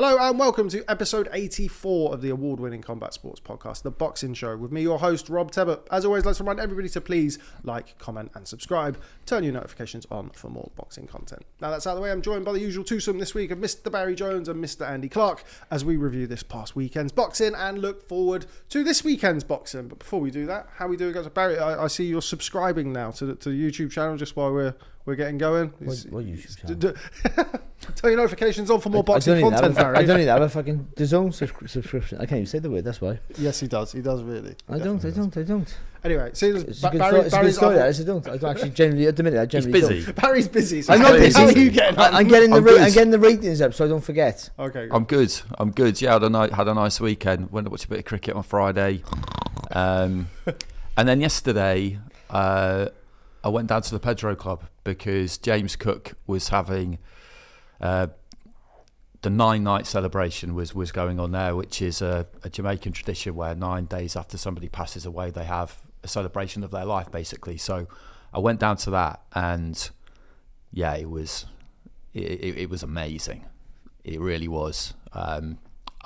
Hello and welcome to episode 84 of the award-winning combat sports podcast, The Boxing Show, with me, your host, Rob Tebbutt. As always, let's remind everybody to please like, comment and subscribe. Turn your notifications on for more boxing content. Now that's out of the way, I'm joined by the usual twosome this week of Mr. Barry Jones and Mr. Andy Clarke as we review this past weekend's boxing and look forward to this weekend's boxing. But before we do that, how are we doing, guys? Barry, I see you're subscribing now to the YouTube channel just while we're getting going. What YouTube channel? Turn your notifications on for more boxing content, Barry. I don't even have a fucking DAZN subscription. I can't even say the word, that's why. Yes, he does. He does really. I don't. Anyway, see, Barry's story. I don't. I actually generally, at the minute, He's busy. don't. Barry's busy. So I'm not busy. How are you getting on? I'm getting the ratings up, so I don't forget. Okay. I'm good. Yeah, had a nice weekend. Went to watch a bit of cricket on Friday, and then yesterday I went down to the Pedro Club because James Cook was having the 9-night celebration was going on there, which is a Jamaican tradition where 9 days after somebody passes away, they have a celebration of their life, basically. So I went down to that, and yeah, it was amazing. It really was. I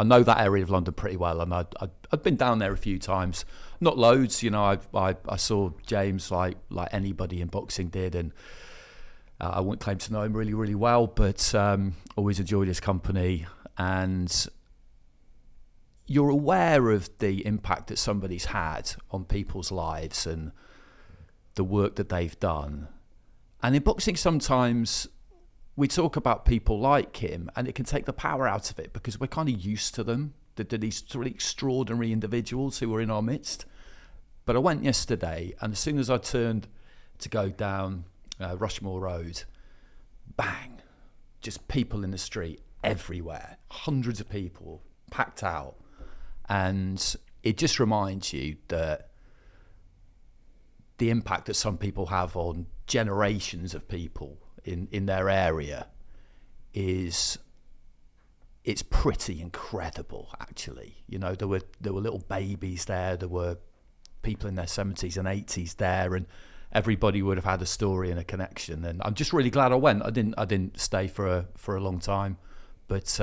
know that area of London pretty well, and I'd been down there a few times, not loads. You know, I saw James like anybody in boxing did, and I wouldn't claim to know him really, really well, but always enjoyed his company. And you're aware of the impact that somebody's had on people's lives and the work that they've done. And in boxing, sometimes we talk about people like him, and it can take the power out of it because we're kind of used to them, these really extraordinary individuals who are in our midst. But I went yesterday, and as soon as I turned to go down Rushmore Road, bang, just people in the street everywhere, hundreds of people packed out, and it just reminds you that the impact that some people have on generations of people in their area it's pretty incredible, actually. You know, there were little babies there were people in their 70s and 80s there, and everybody would have had a story and a connection, and I'm just really glad I went. I didn't stay for a long time, but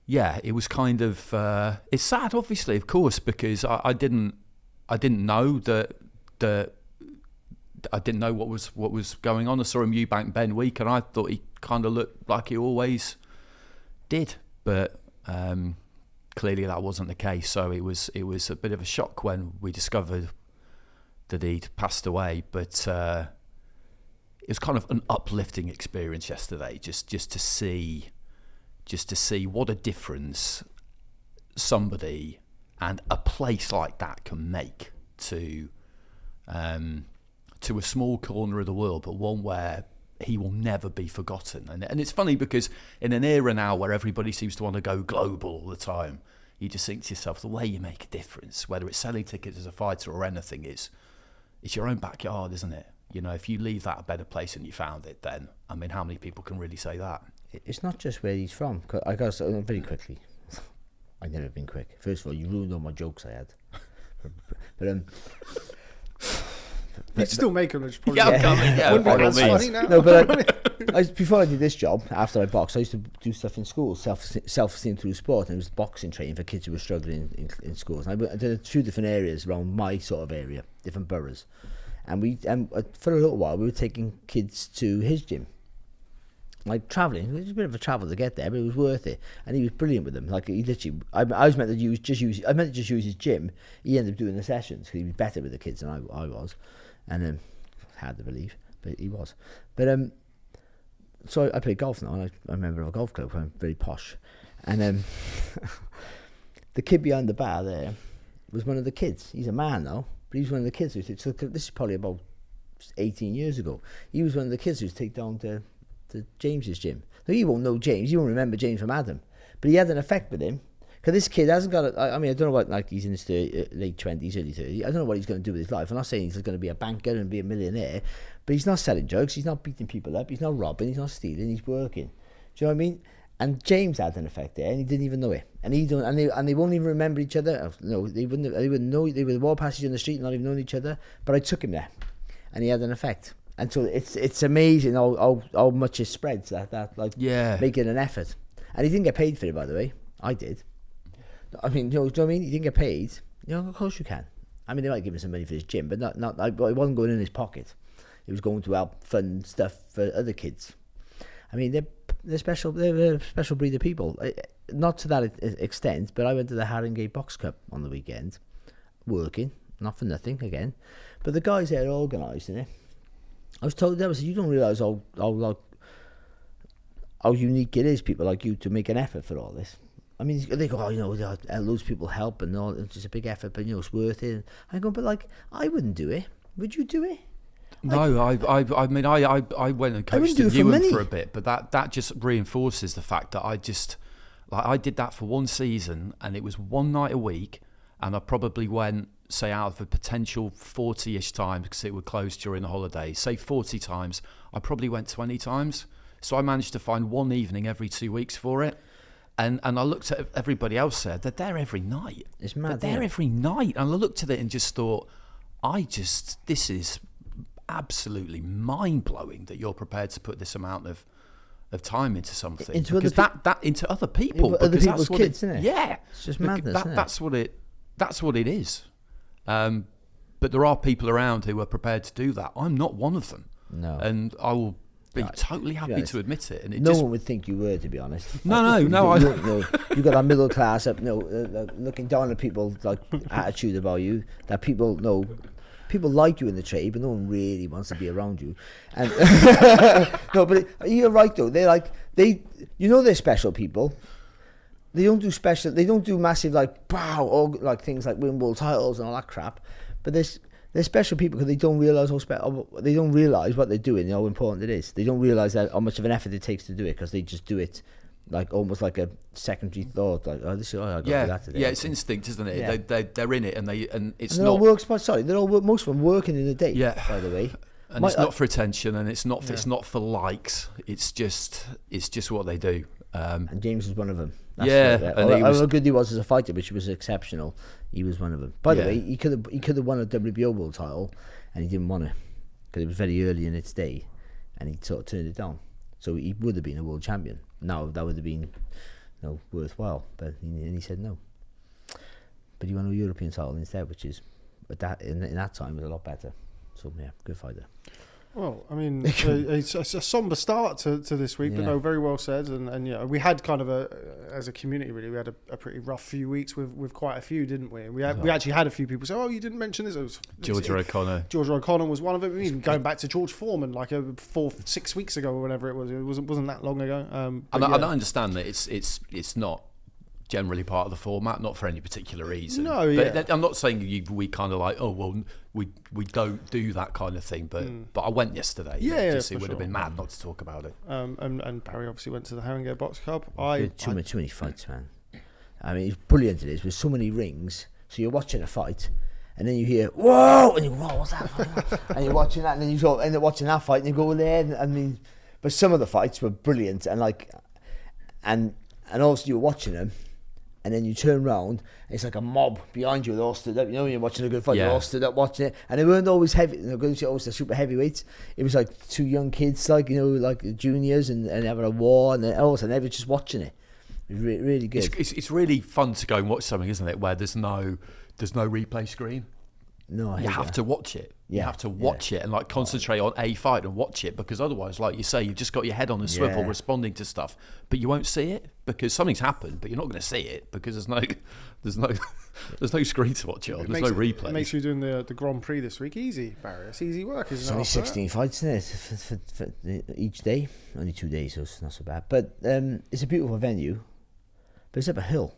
yeah, it was kind of it's sad, obviously, of course, because I didn't know that I didn't know what was going on. I saw him Eubank Ben Week, and I thought he kind of looked like he always did, but clearly that wasn't the case. So it was a bit of a shock when we discovered that he'd passed away, but it was kind of an uplifting experience yesterday, just to see what a difference somebody and a place like that can make to a small corner of the world, but one where he will never be forgotten. And it's funny because in an era now where everybody seems to want to go global all the time, you just think to yourself, the way you make a difference, whether it's selling tickets as a fighter or anything, it's your own backyard, isn't it? You know, if you leave that a better place than you found it, then, I mean, how many people can really say that? It's not just where he's from. I got to say very quickly. I've never been quick. First of all, you ruined all my jokes I had. But you still make them. Yeah, I'm coming. Yeah, wouldn't be as funny now. No, but before I did this job, after I boxed, I used to do stuff in schools, self-esteem through sport, and it was boxing training for kids who were struggling in schools. And I did a few different areas around my sort of area, different boroughs, and for a little while we were taking kids to his gym, like travelling. It was a bit of a travel to get there, but it was worth it. And he was brilliant with them. Like, he literally, I was meant to just use his gym. He ended up doing the sessions because he was better with the kids than I was. And hard to believe, but he was. But so I play golf now, and I'm a member of a golf club. I'm very posh, and the kid behind the bar there was one of the kids. He's a man now, but he was one of the kids who. So this is probably about 18 years ago. He was one of the kids who was taken down to James's gym. Now, you won't know James. You won't remember James from Adam, but he had an effect with him. Because this kid hasn't got I mean, I don't know what, like, he's in his late 20s, early 30s. I don't know what he's going to do with his life. I'm not saying he's going to be a banker and be a millionaire, but he's not selling drugs, he's not beating people up, he's not robbing, he's not stealing, he's working. Do you know what I mean? And James had an effect there, and he didn't even know it. And they won't even remember each other. No, they wouldn't know. They would walk past each other in the street and not even know each other. But I took him there, and he had an effect. And so it's amazing how much it spreads, that like making an effort. And he didn't get paid for it, by the way. I did. I mean, do you know what I mean? He didn't get paid. Of course you can. I mean, they might give him some money for his gym, but not. It wasn't going in his pocket. It was going to help fund stuff for other kids. I mean, they're special. They're a special breed of people. Not to that extent, but I went to the Haringey Box Cup on the weekend, working, not for nothing again. But the guys there organising it. I was told you don't realise how unique it is, people like you, to make an effort for all this. I mean, they go, loads of people help and all, it's just a big effort, but it's worth it. I go, but like, I wouldn't do it. Would you do it? No, I mean, I went and coached in Newham for a bit, but that just reinforces the fact that I did that for one season, and it was one night a week, and I probably went, say, out of a potential 40-ish times, because it would close during the holidays, say 40 times, I probably went 20 times. So I managed to find one evening every 2 weeks for it. And I looked at everybody else there, they're there every night. It's mad. They're there every night. And I looked at it and just thought, this is absolutely mind-blowing that you're prepared to put this amount of time into something. Into other people. Other people's kids, isn't it? Yeah. It's just madness, isn't it? That's what it is. But there are people around who are prepared to do that. I'm not one of them. No. And I will be totally happy to admit it. And no one would think you were, to be honest. No. You got that middle class up, looking down at people, like attitude about you, that people like you in the trade, but no one really wants to be around you. And no, but you're right though. They're special people. They don't do massive like pow, or like things like win world titles and all that crap. But they're special people because they don't realise they don't realise what they're doing, how important it is. They don't realise how much of an effort it takes to do it, because they just do it like almost like a secondary thought. Like, I got to do that today. Yeah, it's instinct, isn't it? Yeah. They're in it, and it's not. Most of them working in the day. Yeah. By the way. And it's not for attention, and it's not for likes. It's just what they do. And James was one of them. How good he was as a fighter, which was exceptional. He was one of them. By the way, he could have won a WBO world title, and he didn't want it because it was very early in its day, and he sort of turned it down. So he would have been a world champion. Now that would have been worthwhile, but he said no. But he won a European title instead, which is in that time was a lot better. So yeah, good fighter. Well, I mean, it's a somber start to this week, but no, very well said. And we had kind of as a community, really, we had a pretty rough few weeks with quite a few, didn't we? We actually had a few people say, "Oh, you didn't mention this." George O'Connor. George O'Connor was one of them. Even going back to George Foreman, like 6 weeks ago or whatever it was. It wasn't that long ago. And I understand that it's not generally part of the format, not for any particular reason. No, yeah. I'm not saying we kind of like, we don't do that kind of thing, but I went yesterday. It would have been mad not to talk about it. And Barry obviously went to the Haringey Box Cup. Too many fights, man. I mean, it's brilliant. It is with so many rings. So you're watching a fight, and then you hear whoa, and you go, whoa, what's that? And you're watching that, and then you go end up watching that fight, and you go there. And I mean, but some of the fights were brilliant, and and also you're watching them. And then you turn around, and it's like a mob behind you. They all stood up. You know, when you're watching a good fight, they all stood up watching it. And they weren't always heavy. Always the super heavyweights. It was like two young kids, like juniors, and having a war. And then all of a sudden, they were just watching it. It was really good. It's really fun to go and watch something, isn't it? Where there's no replay screen. No, you have to watch it. You have to watch it and like concentrate on a fight and watch it, because otherwise, like you say, you've just got your head on a swivel responding to stuff, but you won't see it because something's happened, but you're not going to see it because there's no screen to watch it on. There's no replay. It makes you doing the Grand Prix this week easy, Barry. It's easy work, isn't it? It's only 16 fights, isn't it? For each day, only 2 days, so it's not so bad. But it's a beautiful venue, but it's up a hill.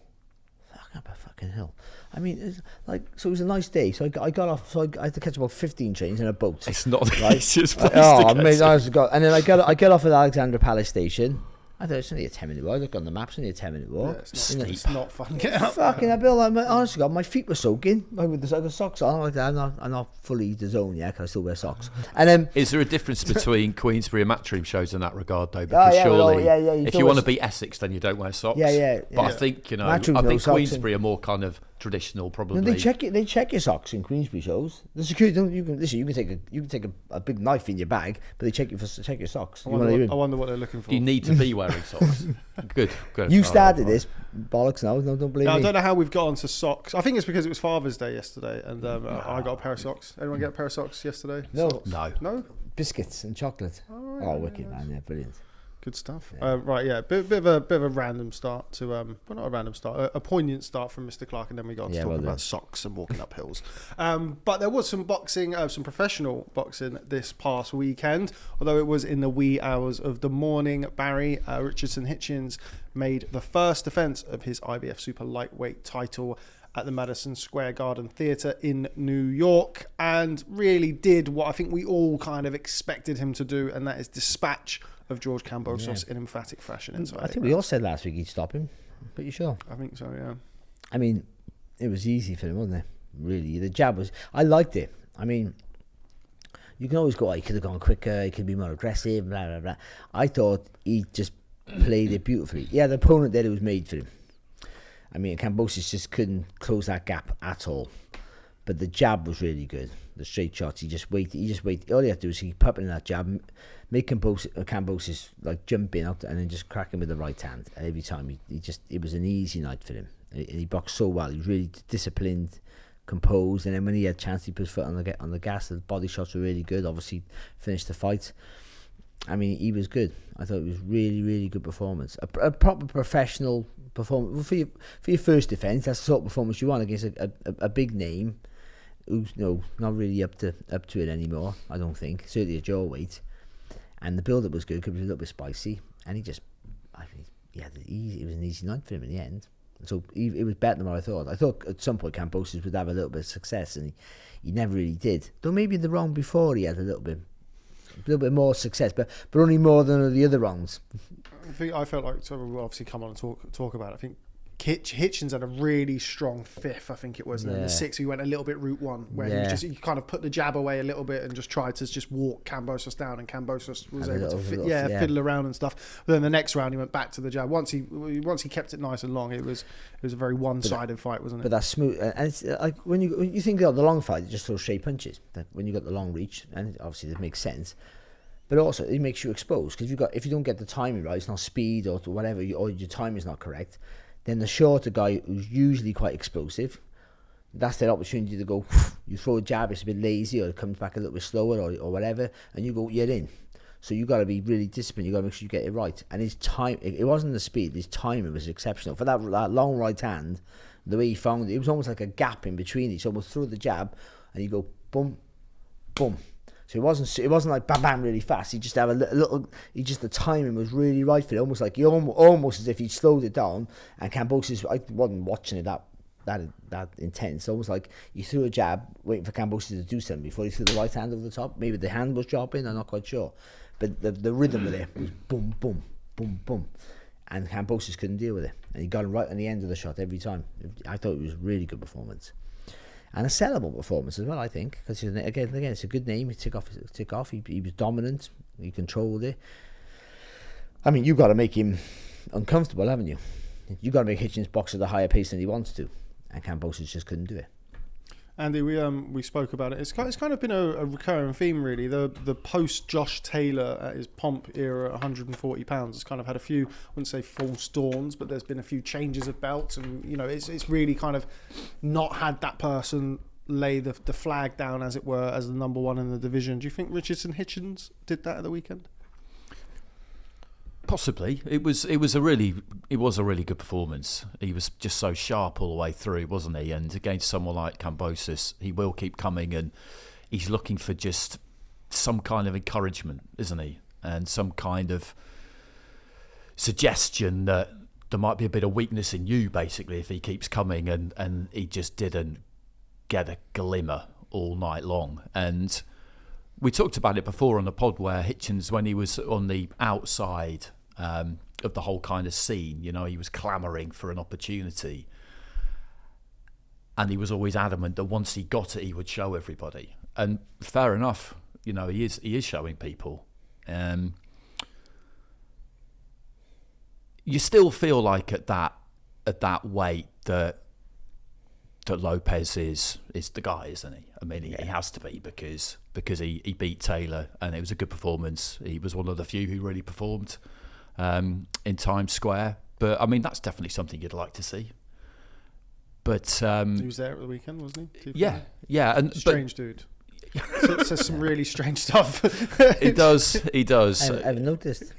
Up a fucking hill. I mean, it was a nice day. So I got off. So I had to catch about 15 trains in a boat. It's not the easiest place to get. And then I get off at Alexandra Palace Station. I thought it's only a 10-minute walk. I looked on the maps, it's only a 10-minute walk. Yeah, it's not fun. Get up. Fucking hell, Bill. Honestly, God, my feet were soaking. With the socks on, like that. I'm not fully DAZN yet, because I still wear socks. And is there a difference between Queensbury and Matchroom shows in that regard, though? Because if you want to beat Essex, then you don't wear socks. Yeah. But I think I think Queensbury are more kind of traditional, probably. No, they check your socks in Queensbury shows. The security don't. You can take a big knife in your bag, but they check your socks. I wonder what they're looking for. Do you need to be wearing socks? Good. You started this bollocks. No, don't blame me. I don't know how we've got onto socks. I think it's because it was Father's Day yesterday, and I got a pair of socks. Anyone get a pair of socks yesterday? No. Socks? No. Biscuits and chocolate. Oh, wicked, man! Yeah, brilliant. Good stuff. Yeah. Right, yeah, bit of a random start to well, not a random start, a poignant start from Mr. Clarke, and then we got to talk about socks and walking up hills. But there was some boxing, some professional boxing this past weekend, although it was in the wee hours of the morning. Barry Richardson Hitchins made the first defence of his IBF super lightweight title at the Madison Square Garden Theatre in New York, and really did what I think we all kind of expected him to do, and that is dispatch of George Kambosos in emphatic fashion. I think we all said last week he'd stop him. Pretty sure. I think so, yeah. I mean, it was easy for him, wasn't it? Really, the jab was. I liked it. I mean, you can always go, he could have gone quicker, he could be more aggressive, blah blah blah. I thought he just played it beautifully. Yeah, the opponent there, it was made for him. I mean, Kambosos just couldn't close that gap at all. But the jab was really good. The straight shots, he just waited. All he had to do was keep popping that jab, make Kambosos like jump in and then just crack him with the right hand. And every time it was an easy night for him. And he boxed so well. He was really disciplined, composed, and then when he had a chance, he put his foot on the gas. The body shots were really good. Obviously, finished the fight. I mean, he was good. I thought it was really, really good performance. A proper professional performance for your first defence. That's the sort of performance you want against a big name who's not really up to it anymore. I don't think. Certainly at your weight. And the build-up was good. It was a little bit spicy, and it was an easy night for him in the end. So it was better than what I thought. I thought at some point Kambosos would have a little bit of success, and he never really did. Though maybe in the round before he had a little bit more success, but only more than the other rounds. I felt like, so we'll obviously come on and talk about it. I think Hitchins had a really strong fifth, I think it was, and then the sixth he went a little bit route one, where he kind of put the jab away a little bit and just tried to just walk Kambosos down, and Kambosos was able to fiddle around and stuff. But then the next round he went back to the jab. Once he kept it nice and long, it was a very one-sided fight, wasn't it? But that's smooth, and it's like when you think of the long fight, you just throw straight punches. When you got the long reach, and obviously that makes sense. But also it makes you exposed, because if you don't get the timing right, it's not speed or whatever, or your time is not correct. Then the shorter guy, who's usually quite explosive, that's their opportunity to go. You throw a jab, it's a bit lazy, or it comes back a little bit slower, or whatever, and you go, you're in. So you got to be really disciplined. You got to make sure you get it right. And his time, it wasn't the speed. His timing was exceptional for that long right hand. The way he found it, was almost like a gap in between. He almost threw the jab, and you go boom, boom. So it wasn't like bam bam really fast. He just had a little. The timing was really right for it. Almost like almost as if he slowed it down. And Kambosos, I wasn't watching it that intense. Almost like he threw a jab, waiting for Kambosos to do something before he threw the right hand over the top. Maybe the hand was dropping. I'm not quite sure. But the rhythm of it was boom boom boom boom, and Kambosos couldn't deal with it. And he got him right on the end of the shot every time. I thought it was a really good performance. And a sellable performance as well, I think, because again, it's a good name. He tick off. He was dominant. He controlled it. I mean, you've got to make him uncomfortable, haven't you? You've got to make Hitchins box at a higher pace than he wants to, and Kambosos just couldn't do it. Andy, we spoke about it. It's kind of been a recurring theme, really. The post Josh Taylor at his pomp era, 140 pounds, has kind of had a few, I wouldn't say false dawns, but there's been a few changes of belts, and it's really kind of not had that person lay the flag down, as it were, as the number one in the division. Do you think Richardson Hitchins did that at the weekend? Possibly. It was a really good performance. He was just so sharp all the way through, wasn't he? And against someone like Kambosos, he will keep coming, and he's looking for just some kind of encouragement, isn't he? And some kind of suggestion that there might be a bit of weakness in you, basically, if he keeps coming, and he just didn't get a glimmer all night long. And we talked about it before on the pod, where Hitchins, when he was on the outside of the whole kind of scene, he was clamouring for an opportunity, and he was always adamant that once he got it, he would show everybody. And fair enough, he is showing people. You still feel like at that weight that that Lopez is the guy, isn't he? I mean, he has to be because he beat Taylor, and it was a good performance. He was one of the few who really performed in Times Square. But I mean, that's definitely something you'd like to see. But he was there at the weekend, wasn't he? Yeah, and strange dude. Says some really strange stuff. He does. I haven't noticed.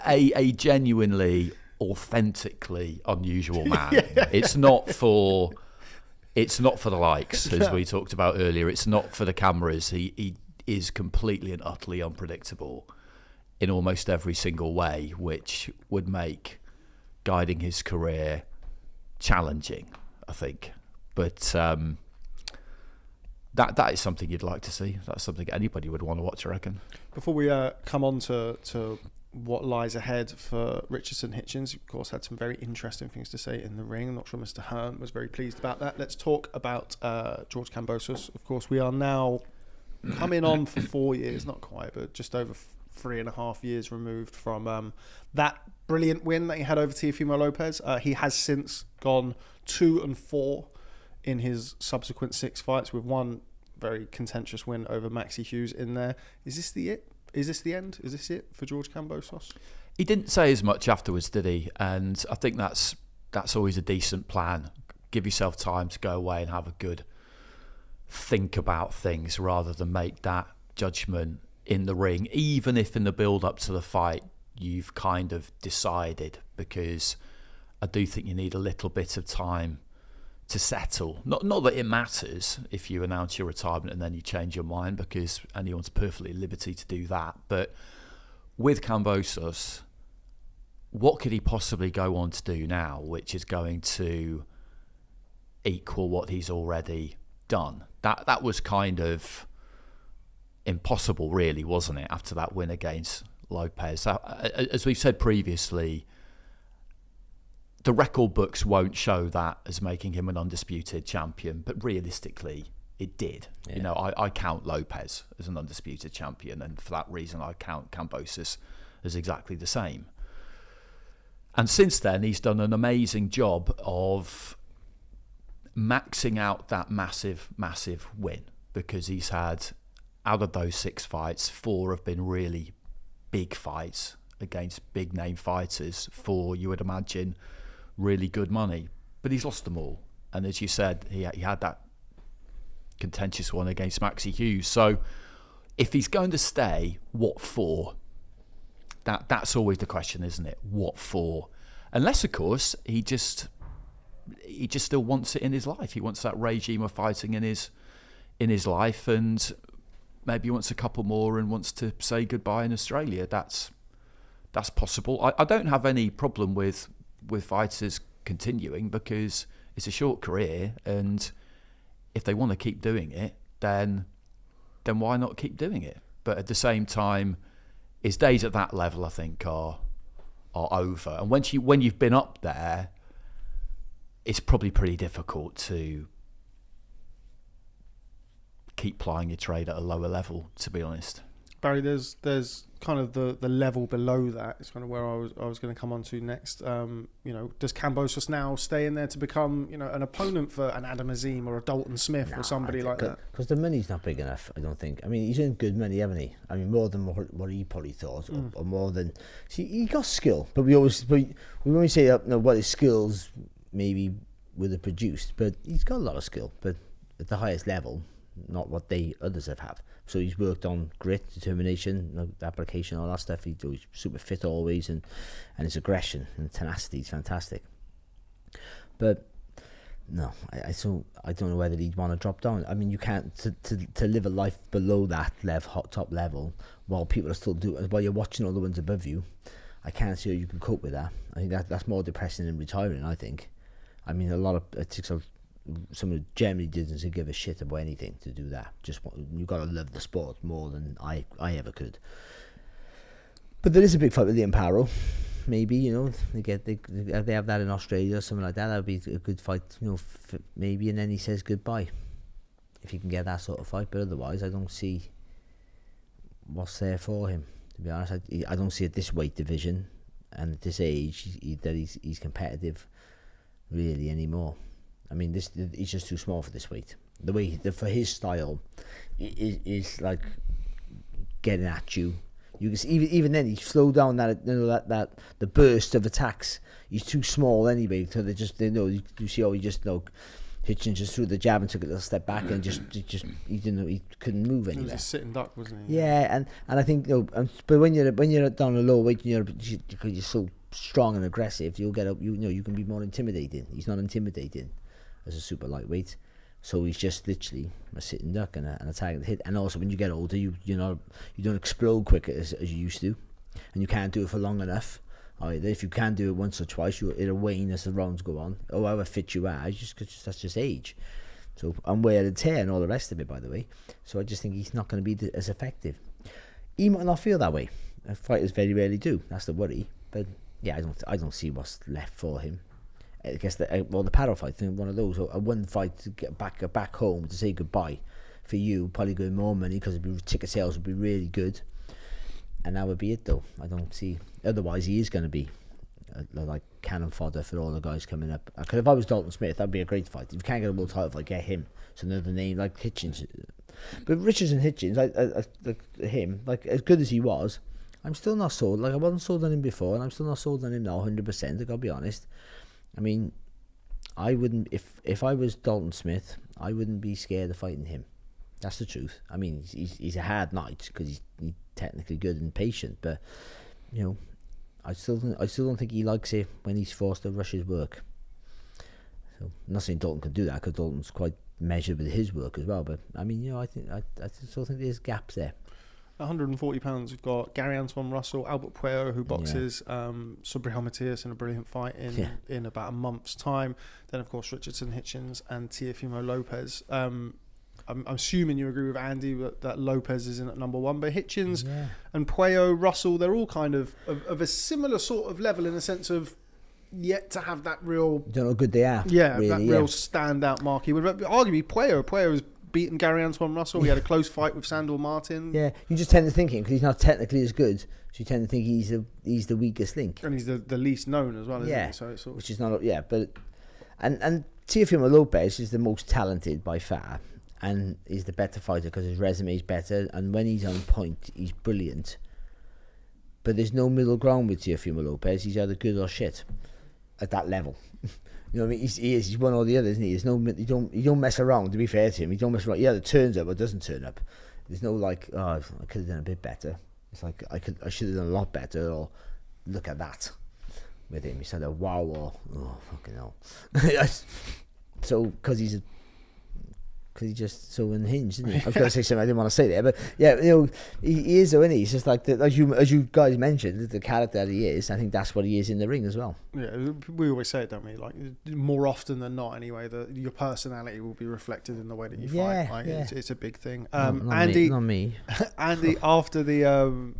A genuinely, authentically unusual man. It's not for the likes, as we talked about earlier. It's not for the cameras. He is completely and utterly unpredictable in almost every single way, which would make guiding his career challenging, I think. But that is something you'd like to see. That's something anybody would want to watch, I reckon. Before we come on to what lies ahead for Richardson Hitchins, of course, had some very interesting things to say in the ring. I'm not sure Mr. Hearn was very pleased about that. Let's talk about George Kambosos. Of course, we are now coming on for 4 years, not quite, but just over 3.5 years removed from that brilliant win that he had over Teofimo Lopez. He has since gone 2-4 in his subsequent 6 fights, with one very contentious win over Maxi Hughes in there. Is this the end? Is this it for George Kambosos? He didn't say as much afterwards, did he? And I think that's always a decent plan. Give yourself time to go away and have a good think about things rather than make that judgment in the ring, even if in the build-up to the fight you've kind of decided, because I do think you need a little bit of time to settle. Not that it matters if you announce your retirement and then you change your mind, because anyone's perfectly at liberty to do that. But with Kambosos, what could he possibly go on to do now, which is going to equal what he's already done? That was kind of impossible, really, wasn't it, after that win against Lopez? As we've said previously, the record books won't show that as making him an undisputed champion, but realistically, it did. Yeah. You know, I count Lopez as an undisputed champion, and for that reason, I count Kambosos as exactly the same. And since then, he's done an amazing job of maxing out that massive, massive win, because he's had, out of those 6 fights, 4 have been really big fights against big name fighters for, you would imagine, really good money. But he's lost them all. And as you said, he had that contentious one against Maxi Hughes. So if he's going to stay, what for? That's always the question, isn't it? What for? Unless, of course, he just still wants it in his life. He wants that regime of fighting in his life, and maybe he wants a couple more and wants to say goodbye in Australia. That's possible. I don't have any problem with fighters continuing, because it's a short career, and if they want to keep doing it, then why not keep doing it? But at the same time, his days at that level, I think, are over. And when you've been up there, it's probably pretty difficult to keep plying your trade at a lower level, to be honest. Barry, there's kind of the level below that. It's kind of where I was going to come on to next. Does Kambosos now stay in there to become, an opponent for an Adam Azim or a Dalton Smith or somebody like that? Because the money's not big enough, I don't think. I mean, he's earned good money, haven't he? I mean, more than what he probably thought, or more than. See, he got skill, but we when say what his skills maybe would have produced, but he's got a lot of skill, but at the highest level, not what others have had. So he's worked on grit, determination, application, all that stuff. He's super fit always, and his aggression and tenacity is fantastic. But no, I don't know whether he'd want to drop down. I mean, you can't to live a life below that top level while people are still doing, while you're watching all the ones above you. I can't see how you can cope with that. I think that's more depressing than retiring. I think. I mean, someone generally doesn't give a shit about anything to do that. You've got to love the sport more than I ever could. But there is a big fight with Liam Paro. Maybe they have that in Australia or something like that. That would be a good fight, maybe. And then he says goodbye if he can get that sort of fight. But otherwise, I don't see what's there for him. To be honest, I don't see at this weight division and at this age that he's competitive really anymore. I mean, he's just too small for this weight. For his style, is like getting at you. You can see, even then he slowed down that the burst of attacks. He's too small anyway. So you see how he just Hitchins just threw the jab and took a little step back and just he couldn't move anywhere. He was a sitting duck, wasn't he? Yeah, and I think but when you're down a low weight, because you're so strong and aggressive, you'll get up. You can be more intimidating. He's not intimidating as a super lightweight, so he's just literally a sitting duck and a target hit. And also when you get older, you don't explode quicker as you used to, and you can't do it for long enough. Either. If you can do it once or twice, it'll wane as the rounds go on. Or however fit you are, that's just age. So I'm wear and tear and all the rest of it, by the way. So I just think he's not going to be as effective. He might not feel that way. Fighters very rarely do. That's the worry. But yeah, I don't see what's left for him. I guess the paddle fight thing, one of those, a one fight to get back home to say goodbye for you, probably going more money because ticket sales would be really good. And that would be it, though. I don't see. Otherwise, he is going to be like cannon fodder for all the guys coming up. Because if I was Dalton Smith, that'd be a great fight. If you can't get a world title fight, get him. It's another name like Hitchins. But Richardson Hitchins, him, like as good as he was, I'm still not sold. Like I wasn't sold on him before, and I'm still not sold on him now, 100%. I gotta be honest. I mean, I wouldn't if I was Dalton Smith, I wouldn't be scared of fighting him. That's the truth. I mean, he's a hard night because he's technically good and patient, but I still don't think he likes it when he's forced to rush his work. So I'm not saying Dalton can do that because Dalton's quite measured with his work as well. But I mean, I still think there's gaps there. 140 pounds. We've got Gary Antoine Russell, Albert Puello, who boxes Subriel Matias in a brilliant fight in about a month's time. Then of course Richardson Hitchins and Teofimo Lopez. I'm assuming you agree with Andy that Lopez is in at number one, but Hitchins and Puello, Russell, they're all kind of a similar sort of level in the sense of yet to have that real... Don't know how good they are. Yeah, really, that real standout marquee. Arguably, Puello has beaten Gary Antoine Russell. He had a close fight with Sandor Martin. Yeah, you just tend to think him because he's not technically as good, so you tend to think he's the weakest link. And he's the least known as well, isn't he? So it's which is not... Yeah, but... And Teofimo Lopez is the most talented by far. And he's the better fighter because his resume is better. And when he's on point, he's brilliant. But there's no middle ground with Teofimo Lopez. He's either good or shit at that level. You know what I mean? He's one or the other, isn't he? There's no, you don't mess around, to be fair to him. You don't mess around. He either turns up or doesn't turn up. There's no like, I could have done a bit better. It's like, I should have done a lot better, or look at that with him. He's either wow or, oh, fucking hell. So, because he's just so unhinged, isn't he? I was going to say something I didn't want to say there, but yeah, he is, though, isn't he? He's just like, as you guys mentioned, the character that he is. I think that's what he is in the ring as well. Yeah, we always say it, don't we? Like, more often than not, anyway, your personality will be reflected in the way that you fight. Like, it's a big thing. Andy, not me. Andy, after the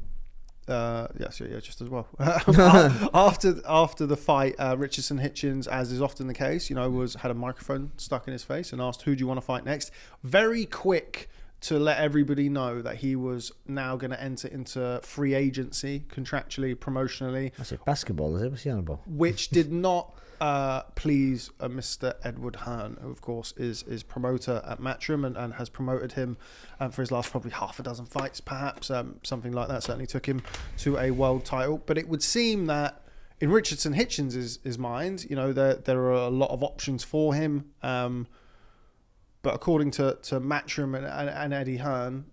just as well. after the fight, Richardson Hitchins, as is often the case, had a microphone stuck in his face and asked, "Who do you want to fight next?" Very quick to let everybody know that he was now going to enter into free agency, contractually, promotionally. That's it. Basketball, is it? What's the other ball? Which did not please Mr. Edward Hearn, who of course is promoter at Matchroom and has promoted him for his last probably half a dozen fights, perhaps something like that. Certainly took him to a world title. But it would seem that in Richardson Hitchins' mind, there are a lot of options for him. But according to Matchroom and Eddie Hearn,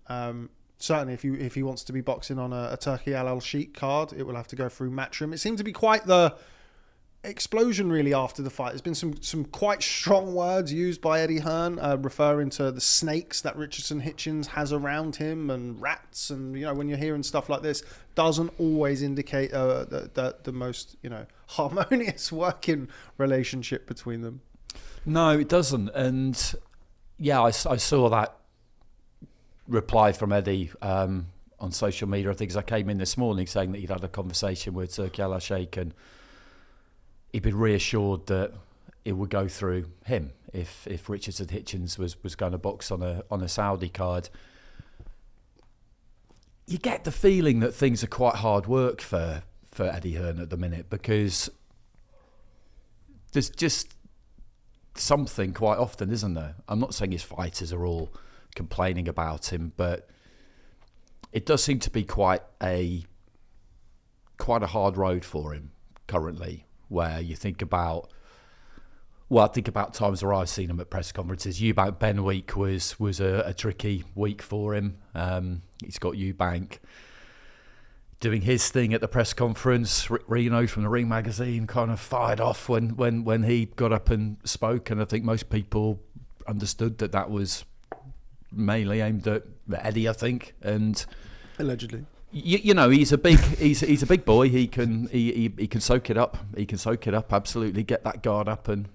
certainly if he wants to be boxing on a Turkey Al Sheikh card, it will have to go through Matchroom. It seemed to be quite the explosion really after the fight. There's been some quite strong words used by Eddie Hearn, referring to the snakes that Richardson Hitchins has around him and rats, and when you're hearing stuff like this, doesn't always indicate the most harmonious working relationship between them. No, it doesn't. And yeah, I saw that reply from Eddie on social media. I think as I came in this morning saying that he'd had a conversation with Turkey Al Sheikh and he'd been reassured that it would go through him if Richardson Hitchins was going to box on a Saudi card. You get the feeling that things are quite hard work for Eddie Hearn at the minute, because there's just something quite often, isn't there? I'm not saying his fighters are all complaining about him, but it does seem to be quite a hard road for him currently, where you think about, I think about times where I've seen him at press conferences. Eubank Ben week was a tricky week for him. He's got Eubank doing his thing at the press conference. Reno from the Ring magazine kind of fired off when he got up and spoke, and I think most people understood that was mainly aimed at Eddie, I think, and allegedly. You know, he's a big boy. He can soak it up. He can soak it up. Absolutely, get that guard up, and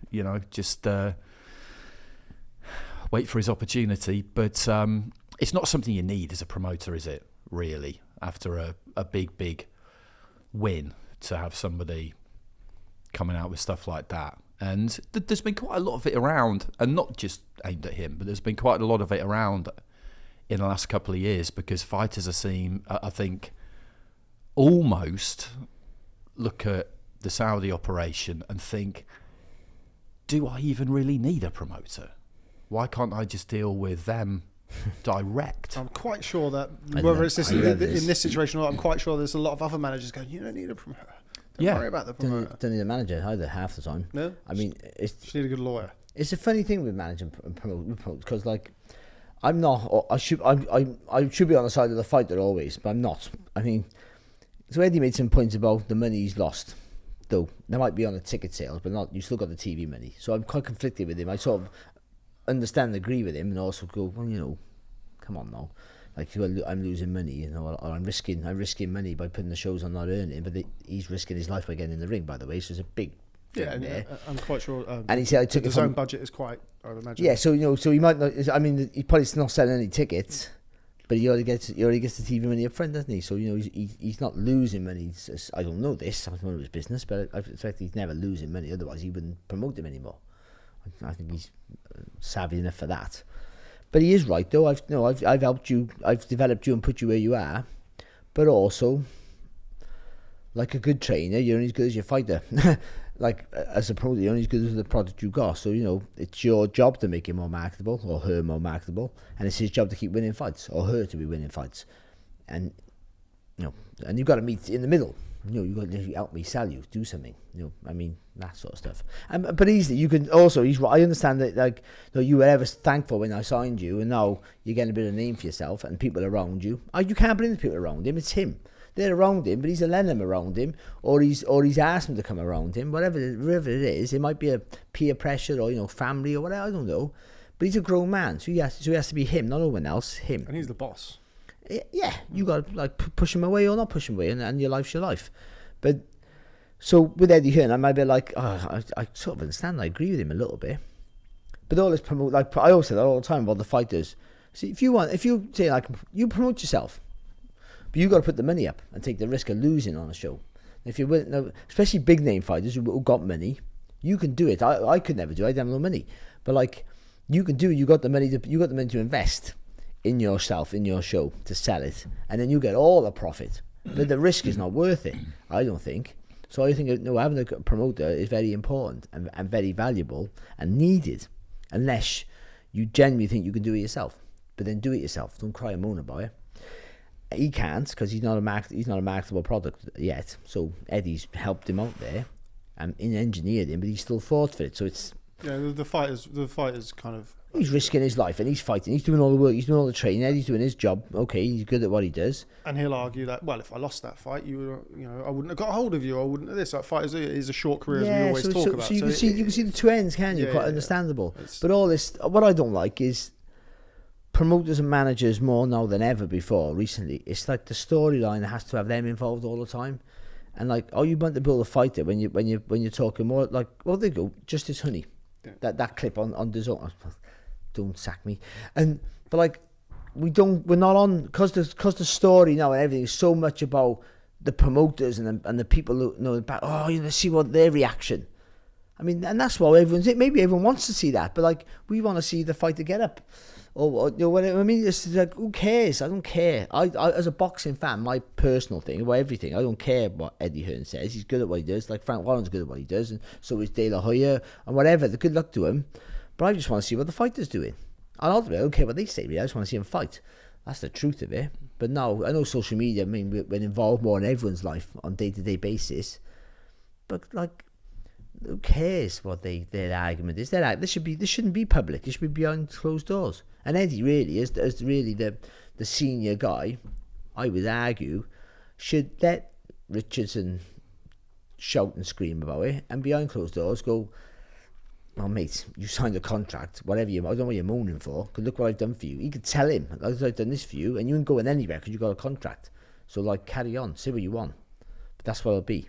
just wait for his opportunity. But it's not something you need as a promoter, is it? Really, after a big win, to have somebody coming out with stuff like that. And there's been quite a lot of it around, and not just aimed at him, but there's been quite a lot of it around in the last couple of years, because fighters are seen, I think, almost look at the Saudi operation and think, do I even really need a promoter? Why can't I just deal with them direct? I'm quite sure that, whether it's in this situation or not, I'm quite sure there's a lot of other managers going, you don't need a promoter. Don't worry about the promoter. Don't need a manager either half the time. No? I mean, just need a good lawyer. It's a funny thing with managing and promoting, because like, I'm not. I should be on the side of the fighter always, but I'm not. I mean, so Eddie made some points about the money he's lost, though they might be on the ticket sales, but not. You still got the TV money, so I'm quite conflicted with him. I sort of understand and agree with him, and also go, well, come on now, like, I'm losing money, or I'm risking money by putting the shows I'm not earning, but he's risking his life by getting in the ring, by the way. So it's a big. I'm quite sure. And he said, "I took his own budget is quite, I would imagine." Yeah, so so he might not. I mean, he probably not selling any tickets, but he already gets the TV money up front, doesn't he? So he's not losing money. I don't know this. I don't know his business, but I expect he's never losing money. Otherwise, he wouldn't promote him anymore. I think he's savvy enough for that. But he is right, though. I've helped you. I've developed you and put you where you are, but also, like a good trainer, you're only as good as your fighter. Like, as a promoter, you're only as good as the product you got. So, it's your job to make him more marketable, or her more marketable, and it's his job to keep winning fights, or her to be winning fights. And, and you've got to meet in the middle. You've got to help me sell you, do something. I mean, that sort of stuff. But easily, you can also, I understand that, like, you were ever thankful when I signed you, and now you're getting a bit of a name for yourself, and people around you. You can't blame the people around him, it's him. They're around him, but he's letting them around him, or he's asked them to come around him. Whatever it is, it might be a peer pressure or family or whatever. I don't know, but he's a grown man, so he has to be him, not no one else. Him, and he's the boss. Yeah, you got to like push him away or not push him away, and your life's your life. But so with Eddie Hearn, I might be like, I sort of understand. I agree with him a little bit, but all this promote, like I always say that all the time about the fighters. See, if you say like you promote yourself. But you got to put the money up and take the risk of losing on a show. If you're especially big name fighters who got money, you can do it. I could never do it. I don't have no money, but like you can do it. You got the money to invest in yourself, in your show, to sell it, and then you get all the profit. But the risk is not worth it, I don't think. So I think having a promoter is very important and very valuable and needed, unless you genuinely think you can do it yourself. But then do it yourself. Don't cry and moan about it. He can't, because he's not a marketable product yet. So Eddie's helped him out there and engineered him, but he still fought for it. So it's the fighters kind of, he's risking his life and he's fighting. He's doing all the work. He's doing all the training. Eddie's doing his job. Okay, he's good at what he does. And he'll argue that, well, if I lost that fight, I wouldn't have got a hold of you. I wouldn't have this. Like, fighters is a short career, as we always talk about. So you can see the two ends, can you? Quite understandable. But all this, what I don't like is promoters and managers more now than ever before recently. It's like the storyline has to have them involved all the time, and like, you want to build a fighter when you're talking more like, well, they go Justice Honey, that clip on DAZN. Don't sack me, but like we're not on because the story now and everything is so much about the promoters and the people who know about. Let's see what their reaction. I mean, and that's what maybe everyone wants to see that, but like, we want to see the fighter get up. Or you know, whatever. I mean, it's like, who cares? I don't care. I as a boxing fan, my personal thing about everything, I don't care what Eddie Hearn says. He's good at what he does. Like Frank Warren's good at what he does, and so is De La Hoya and whatever. The good luck to him. But I just want to see what the fighter's doing. And ultimately, I don't care what they say. I just want to see him fight. That's the truth of it. But no, I know social media. I mean, we're involved more in everyone's life on a day-to-day basis. But like, who cares what their argument is? This shouldn't be public. It should be behind closed doors. And Eddie really is really the senior guy, I would argue, should let Richardson shout and scream about it, and behind closed doors go, well, mate, you signed a contract, whatever I don't know what you're moaning for, because look what I've done for you. You could tell him, I've done this for you, and you ain't going anywhere because you got a contract. So, like, carry on, say what you want. But that's what it'll be.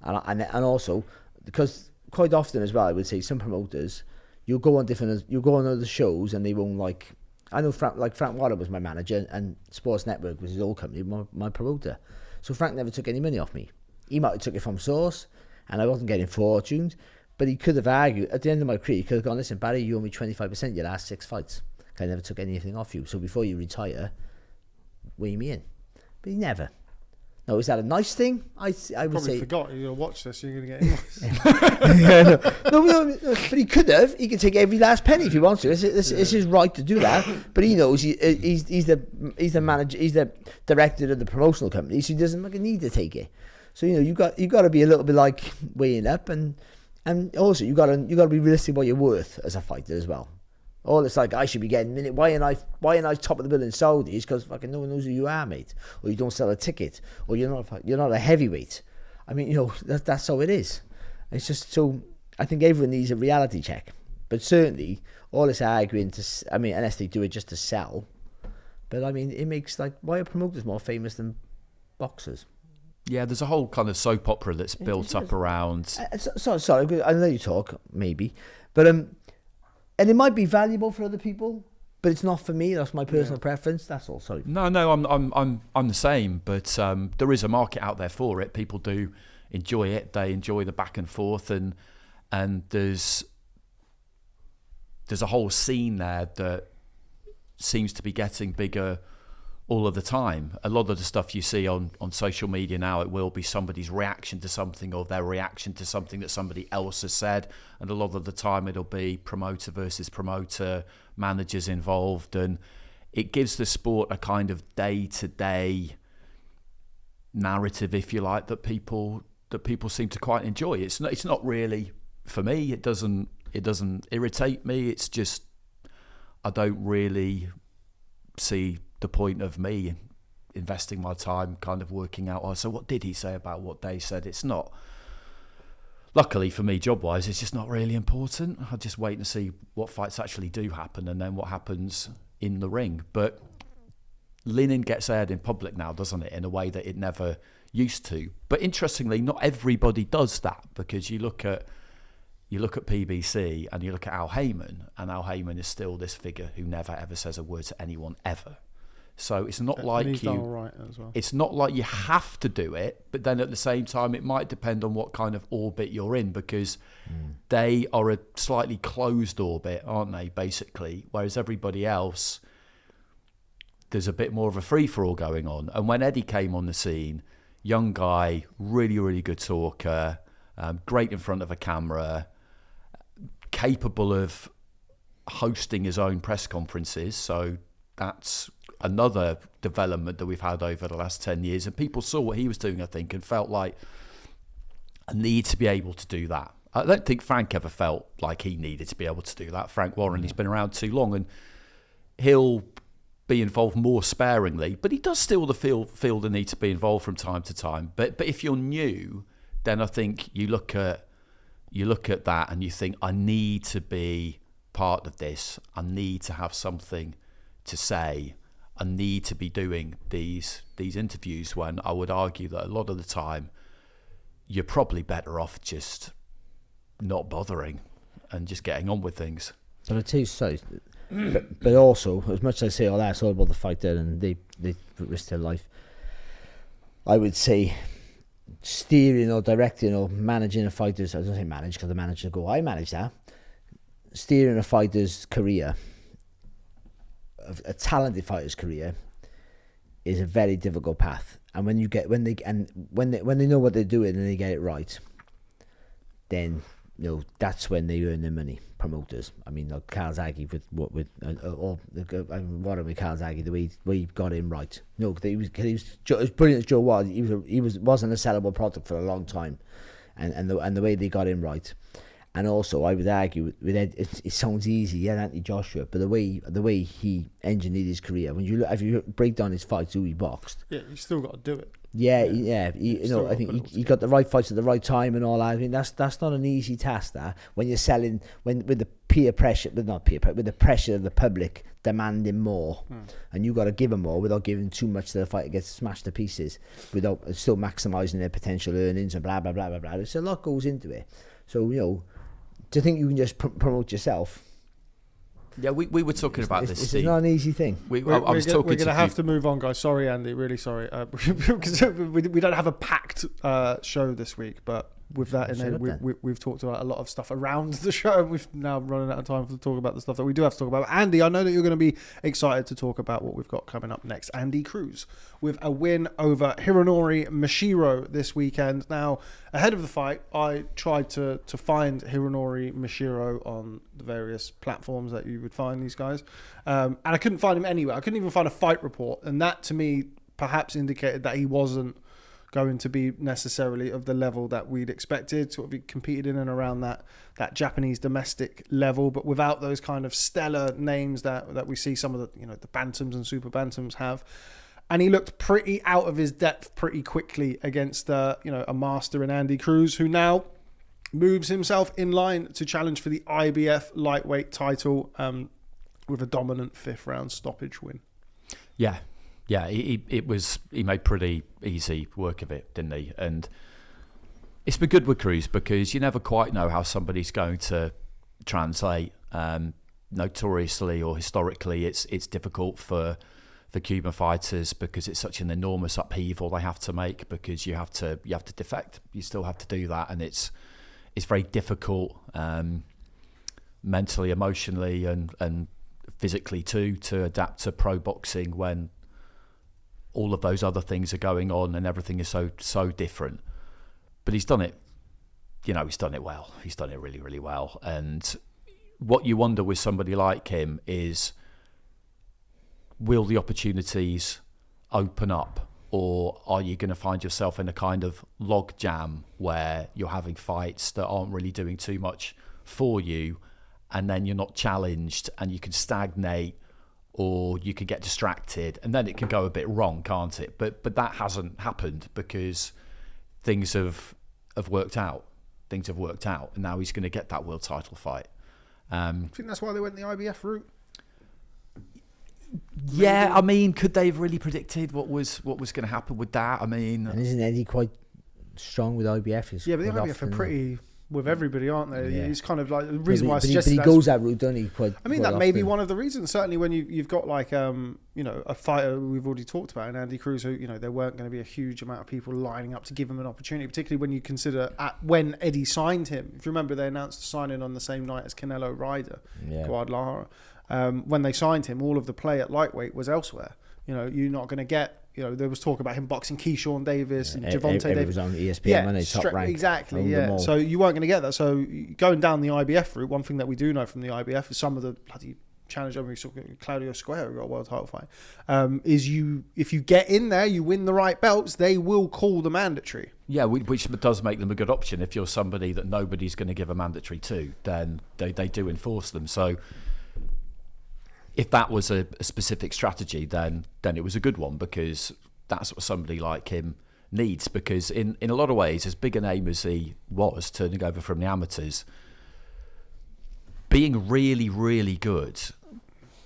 And also, because quite often as well, I would say some promoters, you'll go on other shows and they won't like. I know Frank Warren was my manager and Sports Network was his old company, my promoter. So Frank never took any money off me. He might have took it from source, and I wasn't getting fortunes. But he could have argued at the end of my career. He could have gone, listen, Barry, you owe me 25% your last 6 fights. I never took anything off you. So before you retire, weigh me in. But he never. No, is that a nice thing? I would Probably say. Forgot you're going to watch this. You're going to get invoice. no, but he could have. He could take every last penny if he wants to. It's his right to do that. But he knows he's the manager. He's the director of the promotional company, so he doesn't need to take it. So you got to be a little bit like weighing up, and also you got to be realistic what you're worth as a fighter as well. All it's like, I should be getting minute. Why am I top of the bill in Saudis? Because fucking no one knows who you are, mate. Or you don't sell a ticket. Or you're not a heavyweight. I mean, that's how it is. It's just so. I think everyone needs a reality check. But certainly, all this arguing unless they do it just to sell. But I mean, it makes why are promoters more famous than boxers? Yeah, there's a whole kind of soap opera that's built up around. Sorry, I know you talk maybe, but and it might be valuable for other people, but it's not for me. That's my personal preference. That's all. Sorry. No, I'm the same. But there is a market out there for it. People do enjoy it. They enjoy the back and forth, and there's a whole scene there that seems to be getting bigger all of the time. A lot of the stuff you see on social media now, it will be somebody's reaction to something or their reaction to something that somebody else has said. And a lot of the time it'll be promoter versus promoter, managers involved. And it gives the sport a kind of day-to-day narrative, if you like, that people seem to quite enjoy. It's not really, for me, it doesn't irritate me. It's just, I don't really see the point of me investing my time kind of working out, so what did he say about what they said? It's not, luckily for me, job-wise, it's just not really important. I just wait and see what fights actually do happen and then what happens in the ring. But linen gets aired in public now, doesn't it, in a way that it never used to. But interestingly, not everybody does that, because you look at PBC and you look at Al Heyman, and Al Heyman is still this figure who never ever says a word to anyone ever. So it's not like he's done all right as well. It's not like you have to do it, but then at the same time, it might depend on what kind of orbit you're in, because they are a slightly closed orbit, aren't they, basically? Whereas everybody else, there's a bit more of a free-for-all going on. And when Eddie came on the scene, young guy, really, really good talker, great in front of a camera, capable of hosting his own press conferences. So that's another development that we've had over the last 10 years. And people saw what he was doing, I think, and felt like, I need to be able to do that. I don't think Frank ever felt like he needed to be able to do that. Frank Warren, he's been around too long, and he'll be involved more sparingly, but he does still feel the need to be involved from time to time. But if you're new, then I think you look at that and you think, I need to be part of this. I need to have something to say. I need to be doing these interviews, when I would argue that a lot of the time you're probably better off just not bothering and just getting on with things. But I tell you so, but also, as much as I say all that, it's all about the fighter and they risk their life. I would say steering or directing or managing a fighter's, I don't say manage because the manager go, I manage that. Steering a fighter's career, a talented fighter's career, is a very difficult path. And when they know what they're doing and they get it right, then that's when they earn their money. Promoters, I mean, like Kawasaki Kawasaki, the way he got him right. No, he was as brilliant as Joe was. He wasn't a sellable product for a long time, and the way they got him right. And also, I would argue with Ed, it sounds easy, Anthony Joshua, but the way he engineered his career, if you break down his fights, who he boxed, you still got to do it. I think he got the right fights at the right time and all that. I mean, that's not an easy task. That when you're selling, with the peer pressure, but not peer pressure, with the pressure of the public demanding more, and you got to give them more without giving too much so the fighter gets smashed to pieces, without still maximising their potential earnings and blah blah blah blah blah. There's a lot goes into it. So to think you can just promote yourself. Yeah, we were talking about this. It's not an easy thing. We're going to have to move on, guys. Sorry, Andy. Really sorry. Because we don't have a packed show this week, but with that in there, we've talked about a lot of stuff around the show. We've now running out of time to talk about the stuff that we do have to talk about. Andy, I know that you're going to be excited to talk about what we've got coming up next. Andy Cruz with a win over Hironori Mishiro this weekend. Now, ahead of the fight, I tried to find Hironori Mishiro on the various platforms that you would find these guys, and I couldn't find him anywhere. I couldn't even find a fight report, and that to me perhaps indicated that he wasn't going to be necessarily of the level that we'd expected. Sort of he competed in and around that Japanese domestic level, but without those kind of stellar names that we see some of the the bantams and super bantams have. And he looked pretty out of his depth pretty quickly against a master in Andy Cruz, who now moves himself in line to challenge for the IBF lightweight title with a dominant 5th round stoppage win. Yeah, he made pretty easy work of it, didn't he? And it's been good with Cruz because you never quite know how somebody's going to translate. Notoriously or historically, it's difficult for Cuban fighters because it's such an enormous upheaval they have to make, because you have to defect. You still have to do that, and it's very difficult mentally, emotionally, and physically too, to adapt to pro boxing when all of those other things are going on and everything is so different. But he's done it, he's done it well. He's done it really, really well. And what you wonder with somebody like him is, will the opportunities open up, or are you going to find yourself in a kind of log jam where you're having fights that aren't really doing too much for you, and then you're not challenged and you can stagnate, or you can get distracted, and then it can go a bit wrong, can't it? But that hasn't happened because things have worked out. Things have worked out, and now he's going to get that world title fight. I think that's why they went the IBF route. Yeah, I mean, could they have really predicted what was going to happen with that? I mean, and isn't Eddie quite strong with IBF? Yeah, but the IBF are pretty with everybody, aren't they? Yeah. It's kind of like the reason why I suggested. But he goes that route, doesn't he? I mean, that may be one of the reasons. Certainly, when you've got like a fighter we've already talked about, in Andy Cruz, who there weren't going to be a huge amount of people lining up to give him an opportunity, particularly when you consider when Eddie signed him. If you remember, they announced the signing on the same night as Canelo Ryder, Guadalajara. When they signed him, all of the play at lightweight was elsewhere. You're not going to get. There was talk about him boxing Keyshawn Davis and Javonte Davis. Was on ESPN, top rank. Exactly, yeah. So you weren't going to get that. So going down the IBF route, one thing that we do know from the IBF is some of the bloody challenge over Claudio Square, who got a world title fight, is if you get in there, you win the right belts, they will call the mandatory. Yeah, which does make them a good option. If you're somebody that nobody's going to give a mandatory to, then they do enforce them. So if that was a specific strategy, then it was a good one, because that's what somebody like him needs. Because in a lot of ways, as big a name as he was, turning over from the amateurs, being really, really good,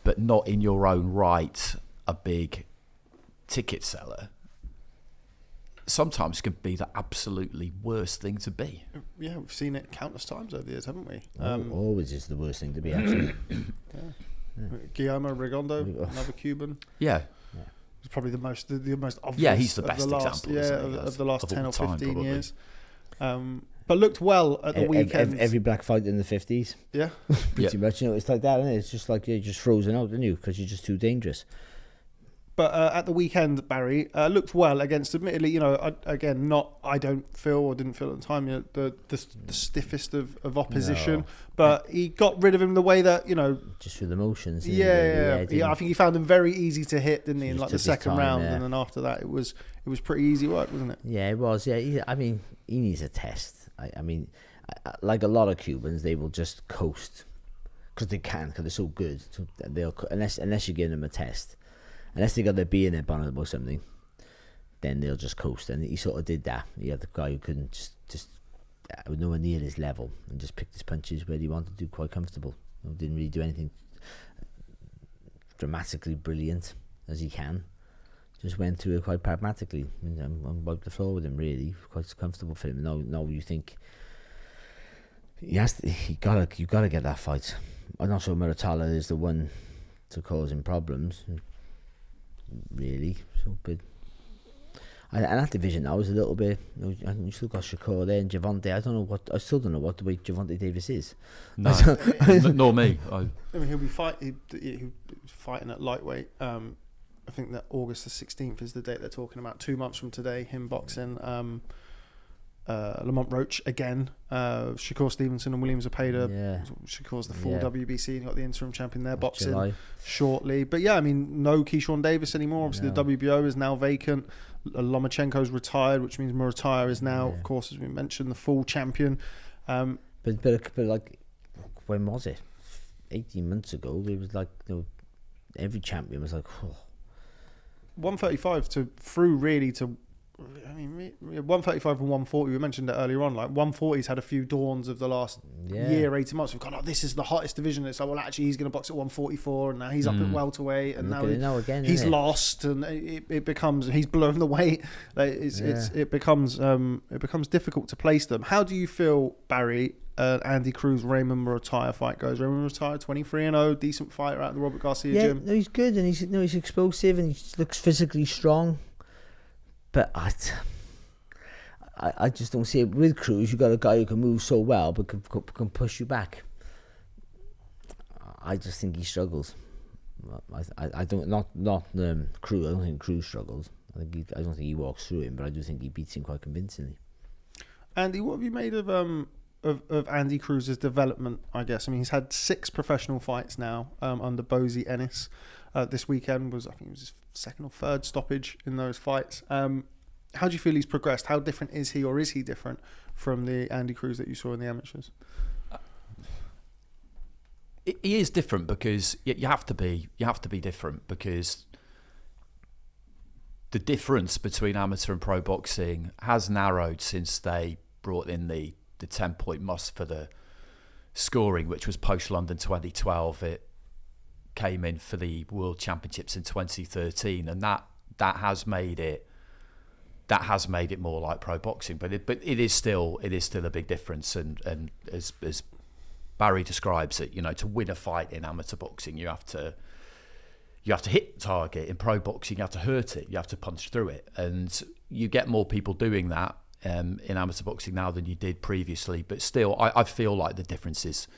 but not in your own right a big ticket seller, sometimes can be the absolutely worst thing to be. Yeah, we've seen it countless times over the years, haven't we? Always is the worst thing to be, actually. Guillermo Redondo, another Cuban. Yeah. probably the most obvious. Yeah, he's the best last, example. Isn't he? of the last of 10 or time, 15 probably. years. But looked well at the weekend. Every black fight in the 50s. Yeah. Pretty much. It's like that, isn't it? It's just like you're just frozen out, aren't you? Because you're just too dangerous. But at the weekend, Barry looked well against, admittedly, I didn't feel at the time, the stiffest of opposition. No. But he got rid of him the way that, just through the motions. Yeah. I think he found him very easy to hit, didn't he? In like the second round, yeah. and then after that, it was pretty easy work, wasn't it? Yeah, it was. Yeah, he needs a test. I mean, like a lot of Cubans, they will just coast because they can, because they're so good. So they'll unless you give them a test. Unless they got their bee in their bonnet or something, then they'll just coast. And he sort of did that. He had the guy who couldn't just nowhere near his level and just picked his punches where he wanted to do, quite comfortable. Didn't really do anything dramatically brilliant as he can. Just went through it quite pragmatically and wiped the floor with him. Really, quite comfortable for him. Now you think you gotta get that fight. I'm not sure Muratalla is the one to cause him problems. Really, so but and that division now is a little bit. You still got Shakur there and Javante. I still don't know what the way Javante Davis is. No, nor me. I mean, he'll be fighting at lightweight. I think that August the 16th is the date they're talking about. 2 months from today, him boxing Lamont Roach again. Shakur Stevenson and William Zepeda. Yeah. Shakur's the full WBC. He got the interim champion there, boxing July. shortly. But yeah, I mean, no Keyshawn Davis anymore. Obviously, the WBO is now vacant. Lomachenko's retired, which means Muratalla is now, of course, as we mentioned, the full champion. But like, when was it? 18 months ago, it was like, every champion was like, 135 to 135 and 140, we mentioned it earlier on, like 140's had a few dawns of the last year, 18 months. We've gone, this is the hottest division. It's like, well, actually he's going to box at 144 and now he's up at welterweight and now again, he's lost and it becomes, he's blown the weight. It becomes difficult to place them. How do you feel, Barry, Andy Cruz, Raymond Muratalla fight goes? Raymond Muratalla 23-0, decent fighter out of the Robert Garcia gym. No, he's good and he's explosive and he looks physically strong. But I just don't see it. With Cruz, you got a guy who can move so well, but can push you back. I just think he struggles. I don't Cruz. I don't think Cruz struggles. I don't think he walks through him, but I do think he beats him quite convincingly. Andy, what have you made of Andy Cruz's development? I guess he's had 6 professional fights now under Bozy Ennis. This weekend was, I think it was his second or third stoppage in those fights. How do you feel he's progressed? How different is he, or is he different from the Andy Cruz that you saw in the amateurs? He is different because you have to be different, because the difference between amateur and pro boxing has narrowed since they brought in the 10-point must for the scoring, which was post London 2012. It came in for the World Championships in 2013, and that has made it more like pro boxing. But it is still a big difference. And as Barry describes it, to win a fight in amateur boxing, you have to hit the target. In pro boxing, you have to hurt it. You have to punch through it, and you get more people doing that in amateur boxing now than you did previously. But still, I feel like the difference is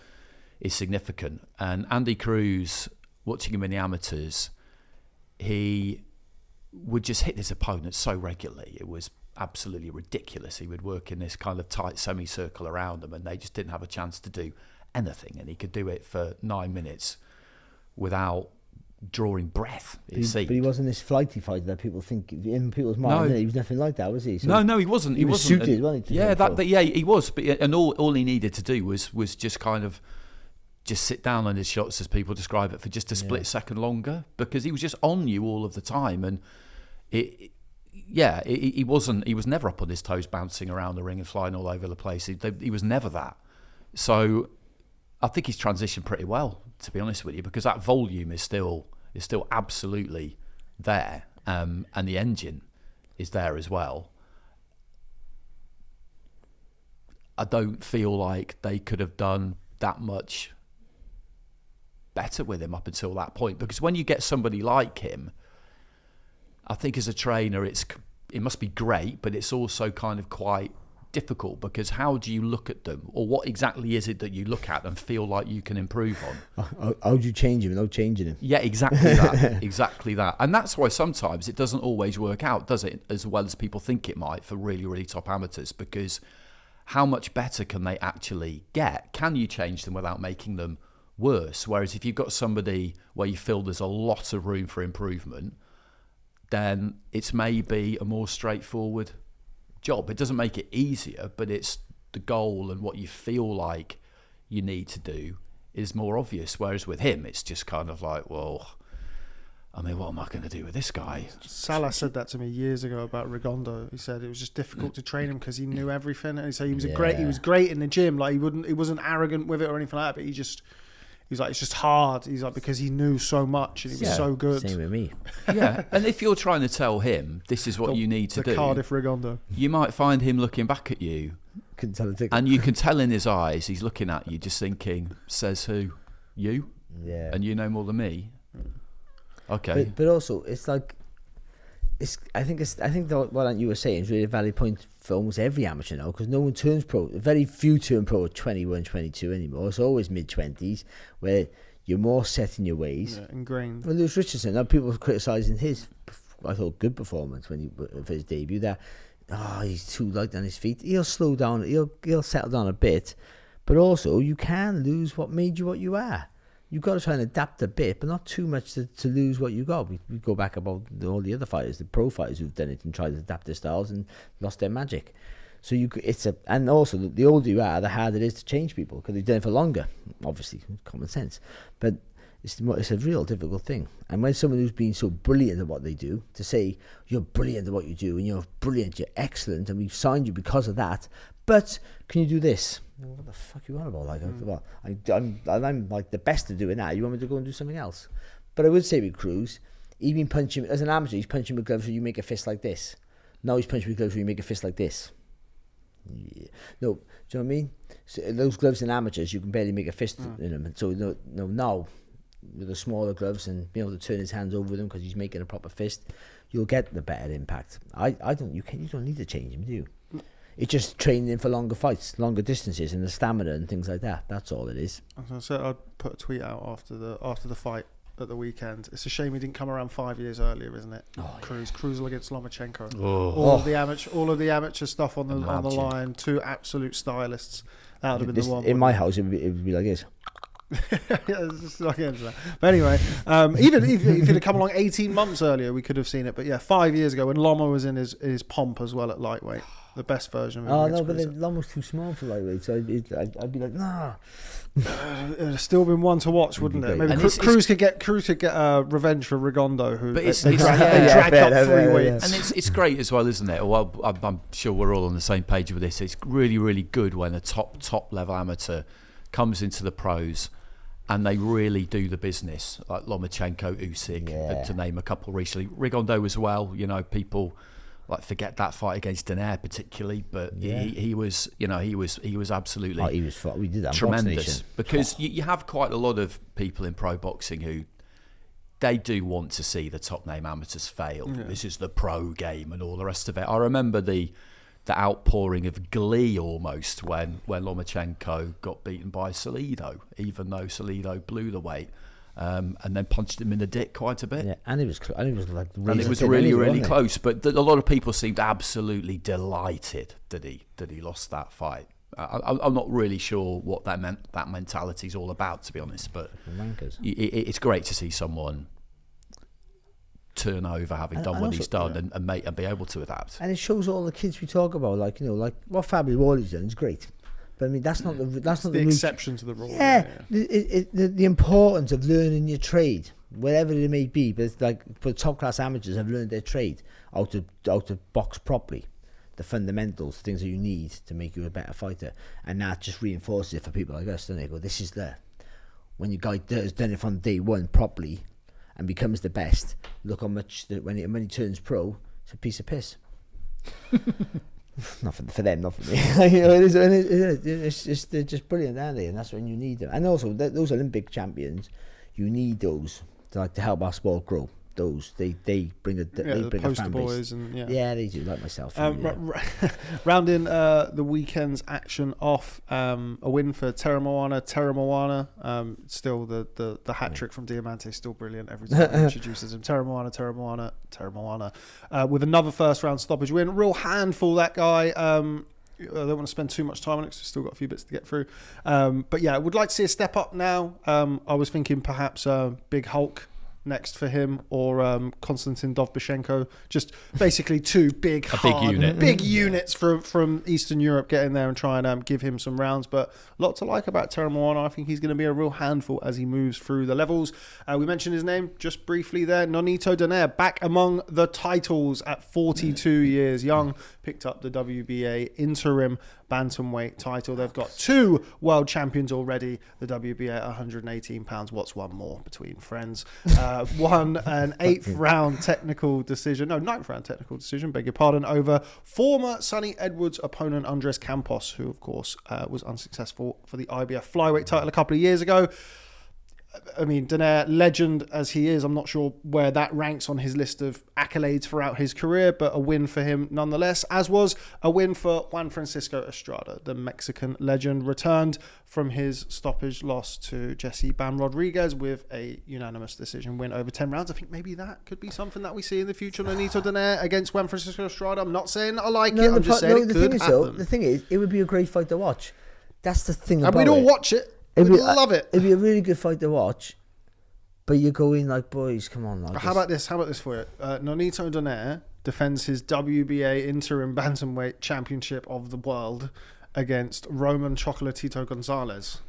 significant. And Andy Cruz, watching him in the amateurs, he would just hit his opponent so regularly. It was absolutely ridiculous. He would work in this kind of tight semicircle around them, and they just didn't have a chance to do anything. And he could do it for 9 minutes without drawing breath. But he wasn't this flighty fighter that people think in people's mind. No. He was nothing like that, was he? So no, he wasn't. He wasn't suited, wasn't he? He was. But and all he needed to do was just kind of just sit down on his shots, as people describe it, for just a split second longer, because he was just on you all of the time. And he was never up on his toes, bouncing around the ring and flying all over the place. He was never that. So I think he's transitioned pretty well, to be honest with you, because that volume is still absolutely there, and the engine is there as well. I don't feel like they could have done that much better with him up until that point, because when you get somebody like him, I think as a trainer, it must be great, but it's also kind of quite difficult, because how do you look at them, or what exactly is it that you look at and feel like you can improve on? How do you change him without changing him? Yeah, exactly that. Exactly that. And that's why sometimes it doesn't always work out, does it, as well as people think it might for really, really top amateurs, because how much better can they actually get? Can you change them without making them worse? Whereas if you've got somebody where you feel there's a lot of room for improvement, then it's maybe a more straightforward job. It doesn't make it easier, but it's the goal, and what you feel like you need to do is more obvious. Whereas with him, it's just kind of like, well, I mean, what am I going to do with this guy? Salah said that to me years ago about Rigondo. He said it was just difficult to train him because he knew everything. And he said he was he was great in the gym. Like he wasn't arrogant with it or anything like that. But he's like, it's just hard. He's like, because he knew so much and he was so good. Same with me. Yeah, and if you're trying to tell him this is what you need to do, the Cardiff Rigondo, you might find him looking back at you, Couldn't tell a ticket. and you can tell in his eyes he's looking at you, just thinking, "Says who? You? Yeah. And you know more than me." Okay. But also, it's like, I think what you were saying is really a valid point for almost every amateur now, because no one turns pro. Very few turn pro at 21, 22 anymore. It's always mid-20s, where you're more set in your ways. yeah, ingrained. Well, Lewis Richardson, now people were criticising his, I thought, good performance for his debut. That he's too light on his feet. He'll slow down. He'll settle down a bit, but also you can lose what made you what you are. You've got to try and adapt a bit, but not too much to lose what you got. We go back about all the other fighters, the pro fighters who've done it and tried to adapt their styles and lost their magic. So and also the older you are, the harder it is to change people, because they've done it for longer. Obviously, common sense, but it's a real difficult thing. And when someone who's been so brilliant at what they do, to say you're brilliant at what you do and you're brilliant, you're excellent, and we've signed you because of that, but can you do this? What the fuck you on about? Like, well, I'm like the best at doing that. You want me to go and do something else? But I would say with Cruz, he's been punching as an amateur. He's punching with gloves where you make a fist like this. Now he's punching with gloves where you make a fist like this. Yeah. No, do you know what I mean? So those gloves in amateurs, you can barely make a fist in them. And so now with the smaller gloves and being able to turn his hands over them because he's making a proper fist, you'll get the better impact. You don't need to change him, do you? It's just training him for longer fights, longer distances, and the stamina and things like that. That's all it is. I'd put a tweet out after the fight at the weekend. It's a shame he didn't come around 5 years earlier, isn't it? Cruz against Lomachenko. All of the amateur stuff on the line. Two absolute stylists. That would have been the one. In my house, it would be like this. Yeah, it's just like that. But anyway, even if it had come along 18 months earlier, we could have seen it. But yeah, 5 years ago when Loma was in his pomp as well at lightweight, the best version of him. Oh no, but then Loma's too small for lightweight, so I'd be like, nah. It would have still been one to watch, wouldn't it? Maybe Cruz could get revenge for Rigondo, who they dragged up 3 weights. And it's great as well, isn't it? Well, I'm sure we're all on the same page with this. It's really, really good when a top level amateur comes into the pros and they really do the business, like Lomachenko, Usyk, to name a couple recently. Rigondo as well. You know, people like forget that fight against Donaire particularly, but he was absolutely we did that tremendous, because you have quite a lot of people in pro boxing who they do want to see the top name amateurs fail. This is the pro game and all the rest of it. I remember the outpouring of glee almost when Lomachenko got beaten by Salido, even though Salido blew the weight. And then punched him in the dick quite a bit. Yeah, and it was really close. But a lot of people seemed absolutely delighted that he lost that fight. I'm not really sure what that mentality is all about, to be honest. But it's great to see someone turn over having done what he's done and be able to adapt. And it shows all the kids we talk about, like what Fabio Wally's done is great. But I mean, that's not the exception to the rule. Yeah, the importance of learning your trade, whatever it may be. But it's like for top class amateurs, have learned their trade, how to box properly, the fundamentals, things that you need to make you a better fighter, and that just reinforces it for people like us. Don't they go, this is when your guy has done it from day one properly and becomes the best. Look how much when he turns pro, it's a piece of piss. Not for them, not for me. They're just brilliant, aren't they? And that's when you need them. And also, those Olympic champions, you need those to help our sport grow. those. They bring a the they bring a poster fan boys base. and They do, like myself. Rounding the weekend's action off, a win for Terra Moana. Still the hat trick from Diamante, still brilliant every time he introduces him. Terra Moana. With another first round stoppage win. Real handful, that guy. I don't want to spend too much time on it because we've still got a few bits to get through. But yeah, I would like to see a step up now. I was thinking perhaps Big Hulk next for him, or Konstantin Dovbychenko. Just basically two big units from Eastern Europe, get in there and try and give him some rounds. But a lot to like about Terra Moana. I think he's going to be a real handful as he moves through the levels. We mentioned his name just briefly there. Nonito Donaire back among the titles at 42 years young. Picked up the WBA interim bantamweight title. They've got 2 world champions already. The WBA at 118 pounds. What's one more between friends? Won an 9th round technical decision, beg your pardon, over former Sonny Edwards opponent Andres Campos, who of course was unsuccessful for the IBF flyweight title a couple of years ago. I mean, Donaire, legend as he is, I'm not sure where that ranks on his list of accolades throughout his career, but a win for him nonetheless, as was a win for Juan Francisco Estrada. The Mexican legend returned from his stoppage loss to Jesse Bam Rodriguez with a unanimous decision win over 10 rounds. I think maybe that could be something that we see in the future. Nonito Donaire against Juan Francisco Estrada. I'm not saying I like it. I'm just saying it could happen. The thing is, it would be a great fight to watch. That's the thing about it. And we'd all watch it. We'd love it. It'd be a really good fight to watch, but you go in like, boys, come on. How about this for you? Nonito Donaire defends his WBA interim bantamweight championship of the world against Roman Chocolatito Gonzalez.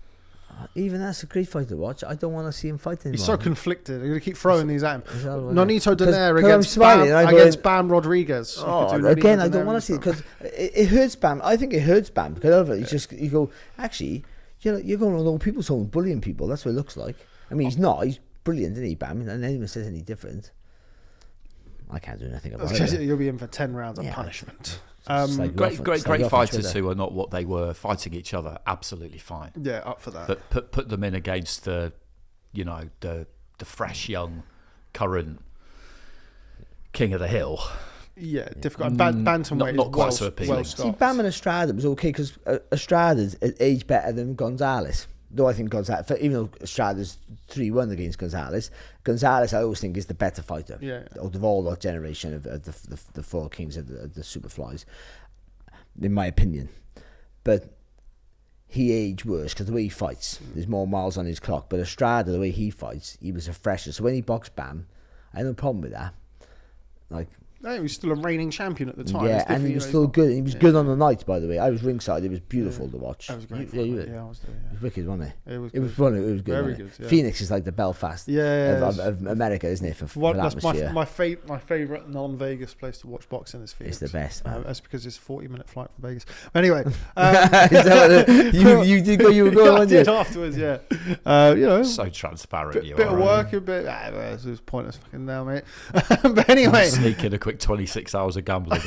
Even that's a great fight to watch. I don't want to see him fight anymore. He's so conflicted. They're going to keep throwing these at him. Nonito Donaire against Bam Rodriguez. Again, I don't want to see it because it hurts Bam. I think it hurts Bam because of it. You go, actually, you're going on old people's home bullying people. That's what it looks like. I mean, he's not. He's brilliant, isn't he, Bam? And anyone says any different, I can't do anything about it. You'll be in for 10 rounds of punishment. Great fighters who are not what they were, fighting each other, absolutely fine. Yeah, up for that. But put them in against the fresh young current king of the hill. Yeah, difficult. Bantamweight not quite so appealing. See, Bam and Estrada was okay because Estrada's aged better than Gonzalez. Though I think Gonzalez, even though Estrada's 3-1 against Gonzalez I always think is the better fighter. Of all that generation of the 4 kings of the Superflies, in my opinion. But he aged worse because the way he fights, there's more miles on his clock. But Estrada, the way he fights, he was a fresher. So when he boxed Bam, I had no problem with that. He was still a reigning champion at the time. Yeah, and he was still good. He was good on the night, by the way. I was ringside. It was beautiful to watch. That was great. I was there. It was wicked, wasn't it? It was fun. It was good. Very good. Yeah. Phoenix is like the Belfast of America, isn't it? For that's atmosphere. my favourite non-Vegas place to watch boxing is Phoenix. It's the best, man. That's because it's a 40-minute flight from Vegas. Anyway, you did go. You were going. I did afterwards. Yeah. So transparent. Bit of work, a bit. It was pointless fucking now, mate. But anyway, sneak in a quick 26 hours of gambling.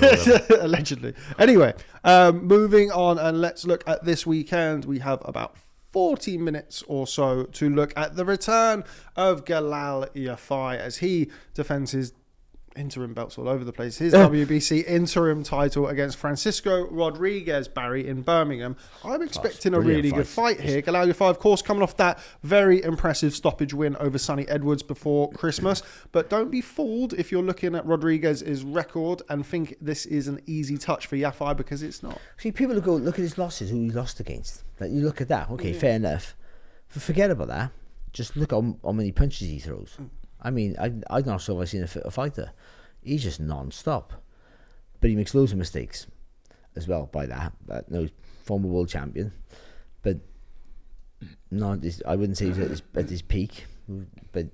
Allegedly. Anyway, moving on, and let's look at this weekend. We have about 40 minutes or so to look at the return of Galal Yafai as he defends his interim belts all over the place. His WBC interim title against Francisco Rodriguez, Barry, in Birmingham. I'm expecting a really good fight here. Galal Yafai, of course, coming off that very impressive stoppage win over Sonny Edwards before Christmas. But don't be fooled if you're looking at Rodriguez's record and think this is an easy touch for Yafai, because it's not. See, people go, look at his losses, who he lost against. Like, you look at that, okay, fair enough. Forget about that. Just look how many punches he throws. I mean, I'm not sure if I've seen a fighter. He's just non-stop. But he makes loads of mistakes as well by that. No, former world champion. But I wouldn't say he's at his peak. But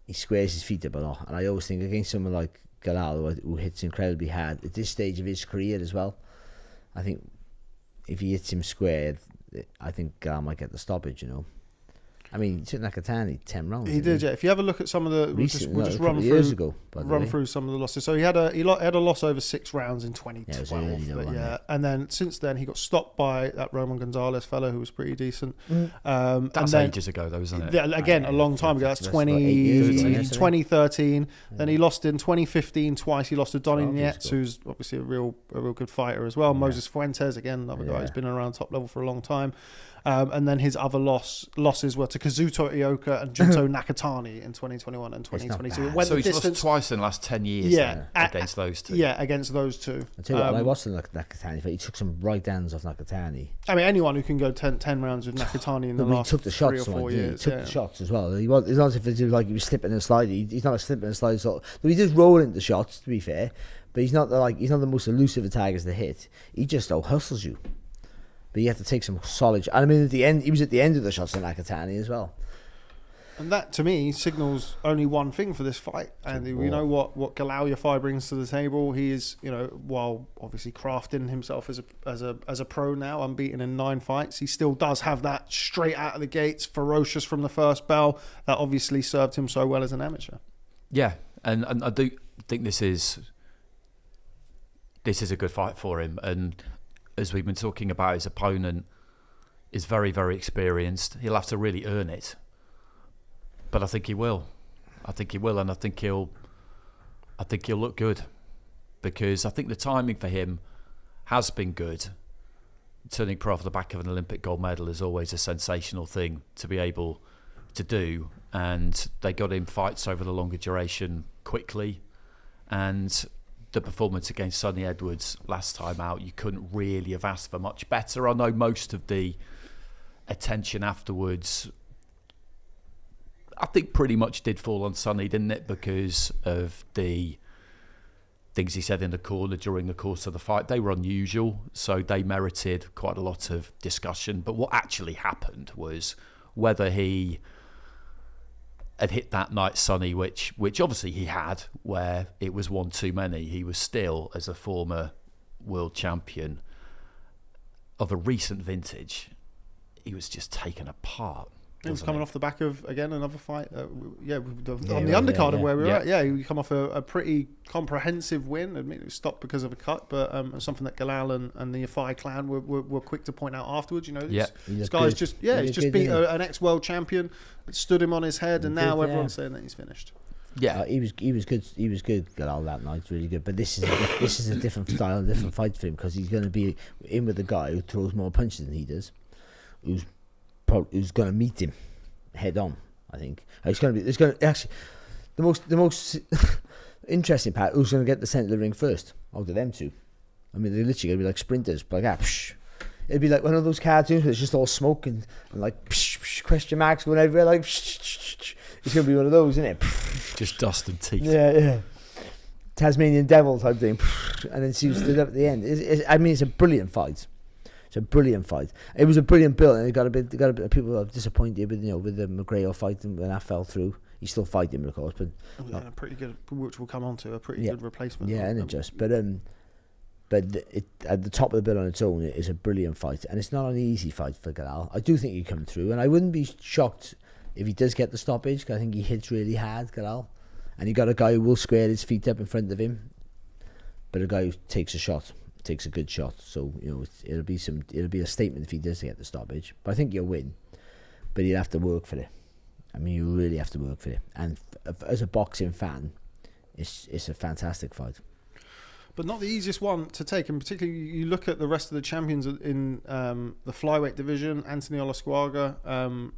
he squares his feet up a lot. And I always think against someone like Galal, who hits incredibly hard, at this stage of his career as well, I think if he hits him square, I think Galal might get the stoppage, I mean, he took Nakatani 10 rounds. He did, yeah. If you have a look at some of the... We'll just run through... years ago. run through some of the losses. So he had a loss over 6 rounds in 2012. And then since then he got stopped by that Roman Gonzalez fellow who was pretty decent. That's ages ago, though, isn't it? Again, a long time ago. That's 2013. Then he lost in 2015 twice. He lost to Donny Nietz, who's obviously a real good fighter as well. Moses Fuentes, again, another guy who's been around top level for a long time. And then his other losses were to Kazuto Ioka and Junto Nakatani in 2021 and 2022. So he's lost twice in the last 10 years against those two. Yeah, against those two. I tell you what, I watched Nakatani, but he took some right hands off Nakatani. I mean, anyone who can go 10 rounds with Nakatani in the last 3 or 4 years. He took the shots as well. It's not as if it was like he was slipping and sliding. He's not a slipping and sliding sort of. He does roll into shots, to be fair, but he's not the most elusive attackers to hit. He just hustles you. But you have to take some solid. I mean, at the end, he was at the end of the shots in Nakatani as well. And that, to me, signals only one thing for this fight. And we know what Galal Yafai brings to the table. He is, while obviously crafting himself as a pro now, unbeaten in 9 fights, he still does have that straight out of the gates, ferocious from the first bell. That obviously served him so well as an amateur. Yeah, and I do think this is a good fight for him. And as we've been talking about, his opponent is very, very experienced. He'll have to really earn it. But I think he will. And I think he'll look good, because I think the timing for him has been good. Turning pro off the back of an Olympic gold medal is always a sensational thing to be able to do, and they got him fights over the longer duration quickly, and the performance against Sonny Edwards last time out, you couldn't really have asked for much better. I know most of the attention afterwards, I think, pretty much did fall on Sonny, didn't it? Because of the things he said in the corner during the course of the fight. They were unusual, so they merited quite a lot of discussion. But what actually happened was whether he had hit that night Sonny, which obviously he had, where it was one too many. He was still, as a former world champion of a recent vintage, he was just taken apart. He was coming off the back of, again, another fight. On the undercard of where we were at. Yeah, he come off a pretty comprehensive win. Admittedly, it was stopped because of a cut, but something that Galal and the Yafai clan were quick to point out afterwards. This guy's just beat an ex-world champion, stood him on his head, and now everyone's saying that he's finished. Yeah, he was good. He was good, Galal, that night, really good. But this is a different style, a different fight for him, because he's going to be in with a guy who throws more punches than he does, who's going to meet him head on. I think it's going to actually the most interesting part. Who's going to get the centre of the ring first? Out of them two. I mean, they're literally going to be like sprinters. Like it'd be like one of those cartoons where it's just all smoke and like question marks going everywhere. Like it's going to be one of those, isn't it? Just dust and teeth. Yeah. Tasmanian devil type thing. And then she stood up at the end. It's a brilliant fight. It's a brilliant fight. It was a brilliant build, and it got a bit. People are disappointed with the McGrail fight when that fell through. He's still fighting, of course, but a pretty good, which we'll come on to, a pretty good replacement. Yeah, and but it at the top of the bill on its own, it is a brilliant fight, and it's not an easy fight for Galal. I do think he come through, and I wouldn't be shocked if he does get the stoppage. Cause I think he hits really hard, Galal, and you got a guy who will square his feet up in front of him, but a guy who takes a good shot. So it'll be a statement if he does get the stoppage. But I think you'll win, but you'll have to work for it. I mean, you really have to work for it. And as a boxing fan, it's a fantastic fight. But not the easiest one to take, and particularly you look at the rest of the champions in the flyweight division. Anthony Olasquaga,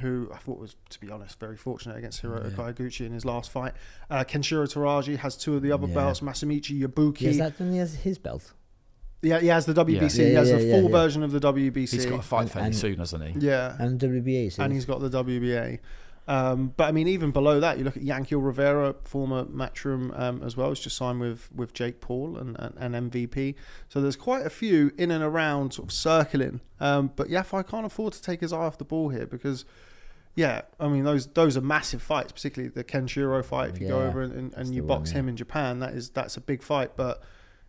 who I thought was, to be honest, very fortunate against Hirota Kaiguchi in his last fight. Kenshiro Taraji has 2 of the other belts. Masamichi Yabuki. He has his belt. Yeah, he has the WBC. He has the full version of the WBC. He's got a fight fairly soon, hasn't he? Yeah. And WBA. And he's got the WBA. But I mean, even below that, you look at Yankiel Rivera, former Matchroom as well. He's just signed with Jake Paul and MVP. So there's quite a few in and around sort of circling. But Yafai can't afford to take his eye off the ball here because, I mean, those are massive fights, particularly the Kenshiro fight. If you go over and you box him in Japan, that's a big fight. But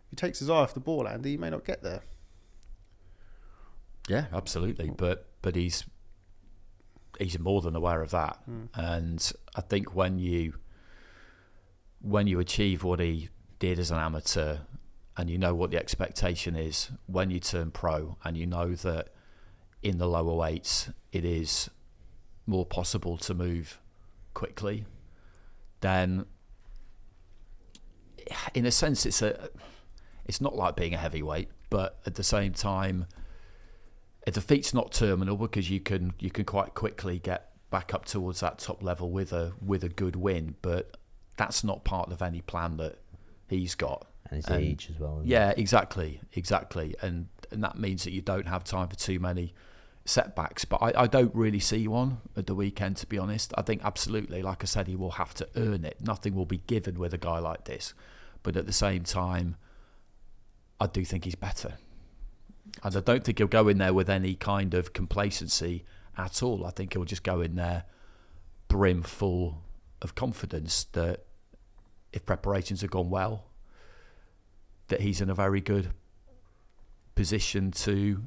if he takes his eye off the ball, Andy, he may not get there. Yeah, absolutely. But he's more than aware of that. And I think when you when you achieve what he did as an amateur, and you know what the expectation is when you turn pro, and you know that in the lower weights it is more possible to move quickly, then in a sense it's not like being a heavyweight, but at the same time a defeat's not terminal, because you can quite quickly get back up towards that top level with a good win. But that's not part of any plan that he's got. And his age as well. Yeah, exactly. And that means that you don't have time for too many setbacks. But I don't really see one at the weekend, to be honest. I think absolutely, like I said, he will have to earn it. Nothing will be given with a guy like this. But at the same time, I do think he's better. And I don't think he'll go in there with any kind of complacency at all. I think he'll just go in there brim full of confidence that if preparations have gone well, that he's in a very good position to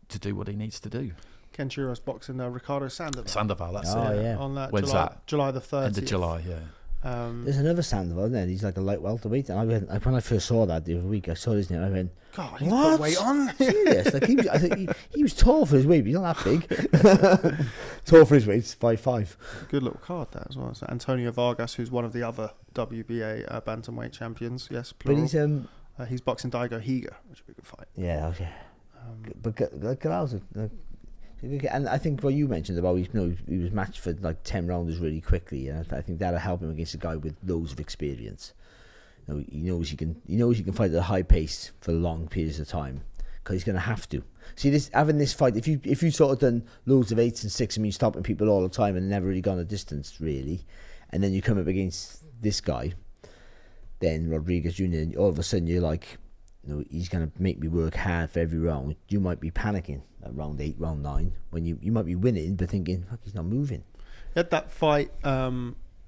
do what he needs to do. Kenjiro's boxing Ricardo Sandoval. Sandoval, that's it. Yeah. On that When's that? July the 30th. End of July, yeah. There's another Sandoval, isn't there? He's like a light welterweight. And when I first saw that the other week, I saw his name. I went, God, he what? put weight on. Serious? Like I think he was tall for his weight, but he's not that big. Tall for his weight, it's 5'5". Good little card that as well. So Antonio Vargas, who's one of the other WBA bantamweight champions. Yes, plural. But he's boxing Daigo Higa, which would be a good fight. Yeah, okay. But Galal's and I think what you mentioned about he was matched for like 10 rounders really quickly, and I think that'll help him against a guy with loads of experience. He knows he can fight at a high pace for long periods of time, because he's going to have to. See, having this fight, if you sort of done loads of 8s and 6s and you stopping people all the time and never really gone a distance really, and then you come up against this guy, then Rodriguez Jr., and all of a sudden you're like, he's going to make me work hard for every round. You might be panicking at round 8, round 9, when you might be winning, but thinking, fuck, he's not moving. He had that fight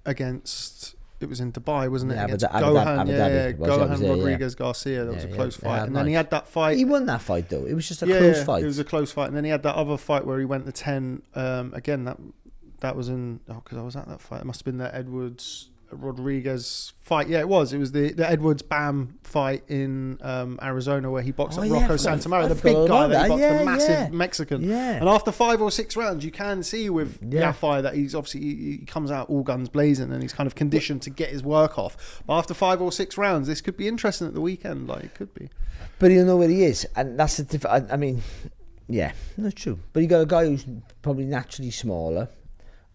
against, it was in Dubai, wasn't it? Yeah, against Abu Dhabi. Gohan Rodriguez Garcia. That was a close fight. And then he had that fight. He won that fight, though. It was just a close fight. It was a close fight. And then he had that other fight where he went to 10. Again, that was in, because I was at that fight. It must have been the Edwards Rodriguez fight. Yeah, it was the Edwards Bam fight in Arizona, where he boxed up Rocco Santamaria, the big guy that he boxed, the massive Mexican. Yeah. And after 5 or 6 rounds, you can see with Yafai that he's obviously he comes out all guns blazing, and he's kind of conditioned to get his work off. But after 5 or 6 rounds, this could be interesting at the weekend. Like, it could be. But he'll know where he is, and that's the I mean, yeah, that's true. But you got a guy who's probably naturally smaller,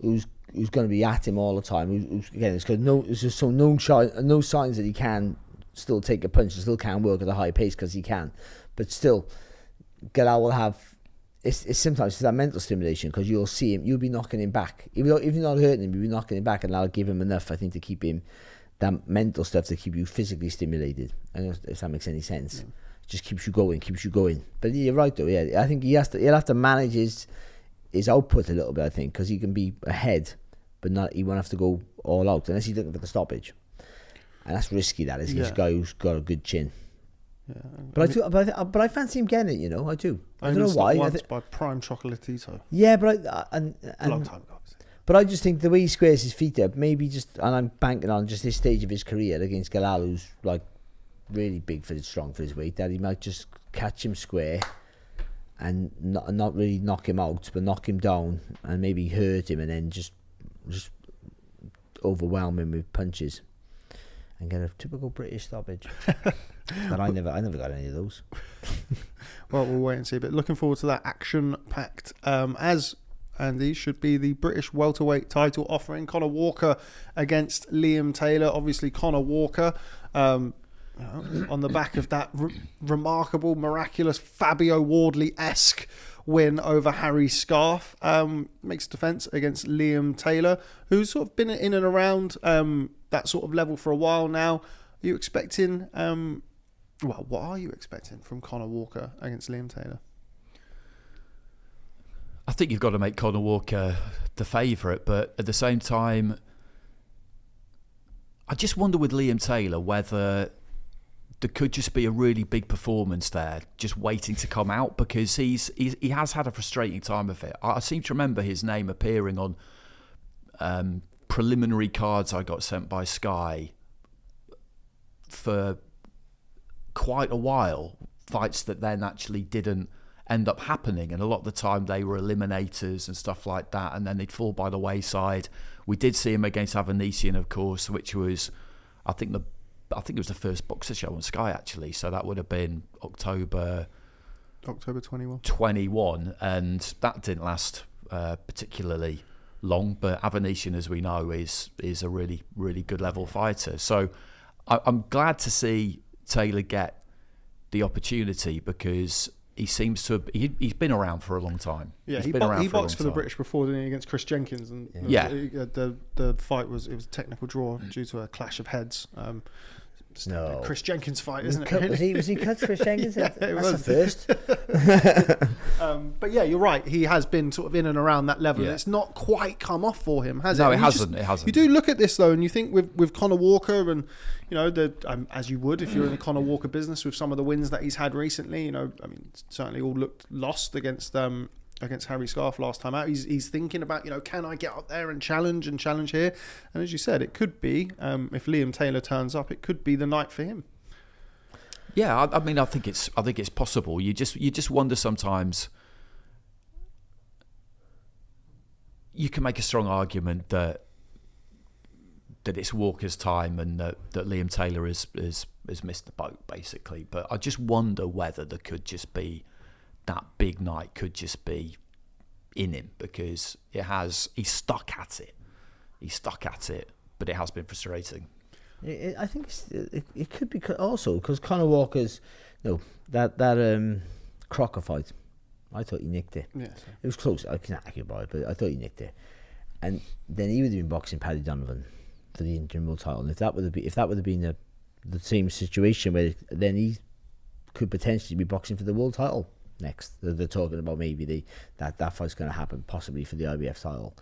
who's going to be at him all the time. Who's again, there's just no signs that he can still take a punch and still can work at a high pace, because he can. But still, Galal will have. It's sometimes that mental stimulation, because you'll see him, you'll be knocking him back. Even though, if you're not hurting him, you'll be knocking him back, and that'll give him enough, I think, to keep him, that mental stuff to keep you physically stimulated. I don't know if that makes any sense. Yeah. Just keeps you going. But you're right though. Yeah, I think he'll have to manage his output a little bit, I think, because he can be ahead, but he won't have to go all out unless he's looking for the stoppage, and that's risky. That is against a guy who's got a good chin. Yeah, but I fancy him getting it. I do. I don't know why. Once by Prime Chocolatito. Yeah, but a long time ago. But I just think the way he squares his feet up, maybe and I'm banking on just this stage of his career against Galal, who's like really big strong for his weight, that he might just catch him square and not really knock him out, but knock him down and maybe hurt him, and then just overwhelm him with punches and get a typical British stoppage. But I never got any of those. Well, we'll wait and see. But looking forward to that action-packed, as Andy should be, the British welterweight title offering. Conor Walker against Liam Taylor. Obviously, Conor Walker, on the back of that remarkable, miraculous, Fabio Wardley-esque win over Harry Scarf, makes defence against Liam Taylor, who's sort of been in and around that sort of level for a while now. Are you expecting, what are you expecting from Conor Walker against Liam Taylor? I think you've got to make Conor Walker the favourite, but at the same time, I just wonder with Liam Taylor whether there could just be a really big performance there, just waiting to come out, because he has had a frustrating time of it. I seem to remember his name appearing on preliminary cards I got sent by Sky for quite a while, fights that then actually didn't end up happening, and a lot of the time they were eliminators and stuff like that, and then they'd fall by the wayside. We did see him against Avanesian, of course, which was, I think it was the first Boxer show on Sky, actually, so that would have been October 21, and that didn't last particularly long. But Avanesian, as we know, is a really, really good level fighter. So I'm glad to see Taylor get the opportunity, because he seems to have, he's been around for a long time. Yeah, he boxed for the British before, didn't he, against Chris Jenkins, and the fight was a technical draw due to a clash of heads. No, Chris Jenkins fight, isn't it? Was he cut Chris Jenkins? Yeah, That's the first. But yeah, you're right. He has been sort of in and around that level. Yeah. It's not quite come off for him, has it? No, it hasn't. You do look at this though, and you think with Conor Walker, and as you would if you're in the Conor Walker business, with some of the wins that he's had recently. Certainly all looked lost against Harry Scarf last time out. He's thinking about, can I get up there and challenge here? And as you said, it could be, if Liam Taylor turns up, it could be the night for him. Yeah, I think it's possible. You just wonder sometimes. You can make a strong argument that it's Walker's time, and that Liam Taylor has missed the boat, basically. But I just wonder whether there could just be that big night could just be in him, because he's stuck at it, but it has been frustrating. I think it could be also because Conor Walker's, that Crocker fight, I thought he nicked it. Yeah, it was close. I can't argue about it, but I thought he nicked it. And then he would have been boxing Paddy Donovan for the interim world title. And if that would have been the same situation, where then he could potentially be boxing for the world title next. They're talking about maybe that fight's going to happen, possibly for the IBF title.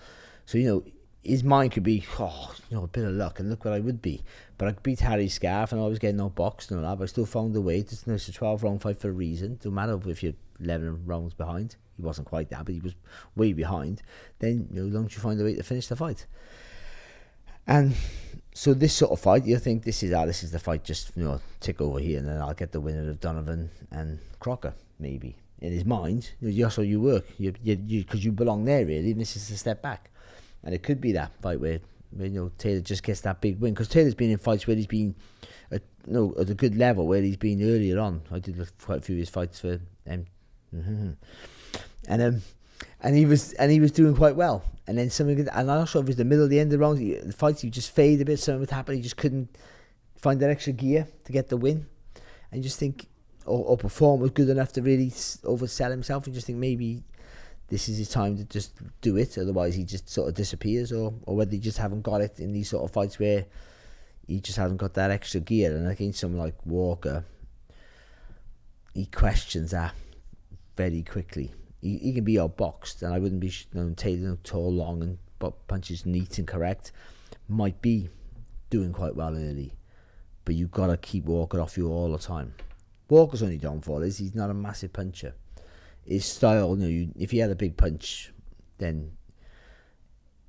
So his mind could be, a bit of luck, and look what I would be. But I beat Harry Scarf, and I was getting outboxed and all that, but I still found a way. It's a 12-round fight for a reason. Don't matter if you're 11 rounds behind. He wasn't quite that, but he was way behind. Then, as long as you find a way to finish the fight. And so this sort of fight, you think this is the fight, just tick over here, and then I'll get the winner of Donovan and Crocker, maybe. In his mind, that's how you work. Because you belong there, really, and this is a step back. And it could be that fight where Taylor just gets that big win, because Taylor's been in fights where he's been at a good level, where he's been earlier on. I did quite a few of his fights for and he was doing quite well. And then something, and also if it was the middle of the end of the round, the fights, he just fade a bit. Something would happen. He just couldn't find that extra gear to get the win. And you just think, or perform was good enough to really oversell himself. You just think maybe this is his time to just do it, otherwise he just sort of disappears, or whether he just haven't got it in these sort of fights where he just hasn't got that extra gear. And against someone like Walker, he questions that very quickly. He can be outboxed, and I wouldn't be Taylor, tall, long, and punches neat and correct, might be doing quite well early, but you've got to keep Walker off you all the time. Walker's only downfall is he's not a massive puncher. His style, if he had a big punch, then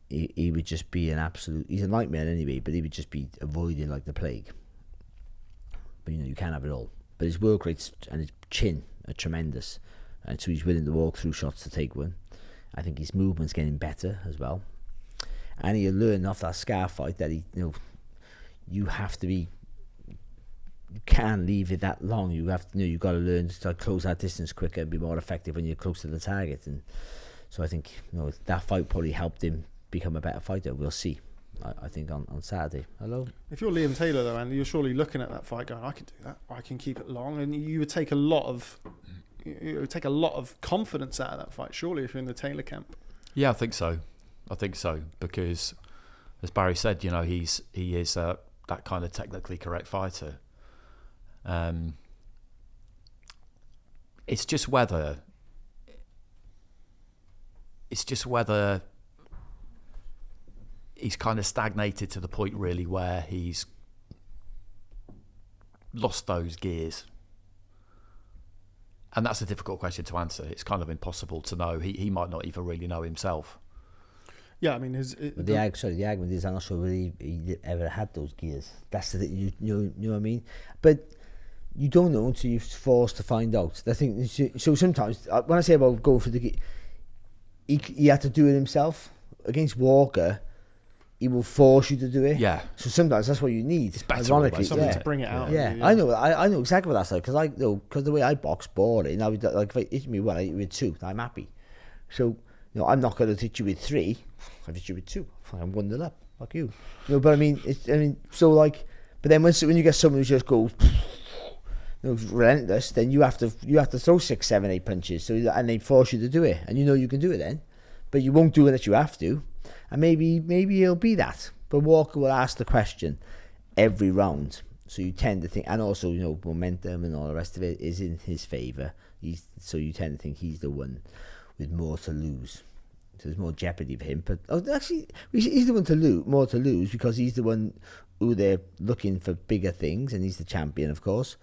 he would just be an absolute. He's a nightmare anyway, but he would just be avoiding like the plague. But you can't have it all. But his work rates and his chin are tremendous, and so he's willing to walk through shots to take one. I think his movement's getting better as well, and he'll learn off that Scar fight that you have to be. You can't leave it that long. You have to you've got to learn to close that distance quicker and be more effective when you're close to the target. And so I think that fight probably helped him become a better fighter. We'll see. I think on Saturday. Hello. If you're Liam Taylor though, Andy, you're surely looking at that fight going, I can do that. I can keep it long, and you would take a lot of confidence out of that fight. Surely, if you're in the Taylor camp. Yeah, I think so. Because, as Barry said, he is that kind of technically correct fighter. It's just whether he's kind of stagnated to the point really where he's lost those gears, and that's a difficult question to answer. It's kind of impossible to know. He might not even really know himself. Yeah, I mean, the argument is I'm not sure whether he ever had those gears. That's the thing, you know what I mean? But you don't know until you're forced to find out. The thing, so sometimes, when I say about going for the gear, he had to do it himself. Against Walker, he will force you to do it. Yeah. So sometimes that's what you need. It's better something to bring it out. Yeah, I know exactly what that's like, because the way I box boring, I would, like, if it hit me one, I hit you with 2, I'm happy. So, I'm not going to hit you with 3. I've hit you with 2. I'm 1-0 up. Fuck you. But I mean, so like, but then when you get someone who just goes, relentless, then you have to throw 6, 7, 8 punches. And they force you to do it, and you can do it then, but you won't do it unless you have to. And maybe it'll be that. But Walker will ask the question every round, so you tend to think, and also momentum and all the rest of it is in his favour. So you tend to think he's the one with more to lose. So there's more jeopardy for him. But actually, he's the one more to lose because he's the one who they're looking for bigger things, and he's the champion, of course.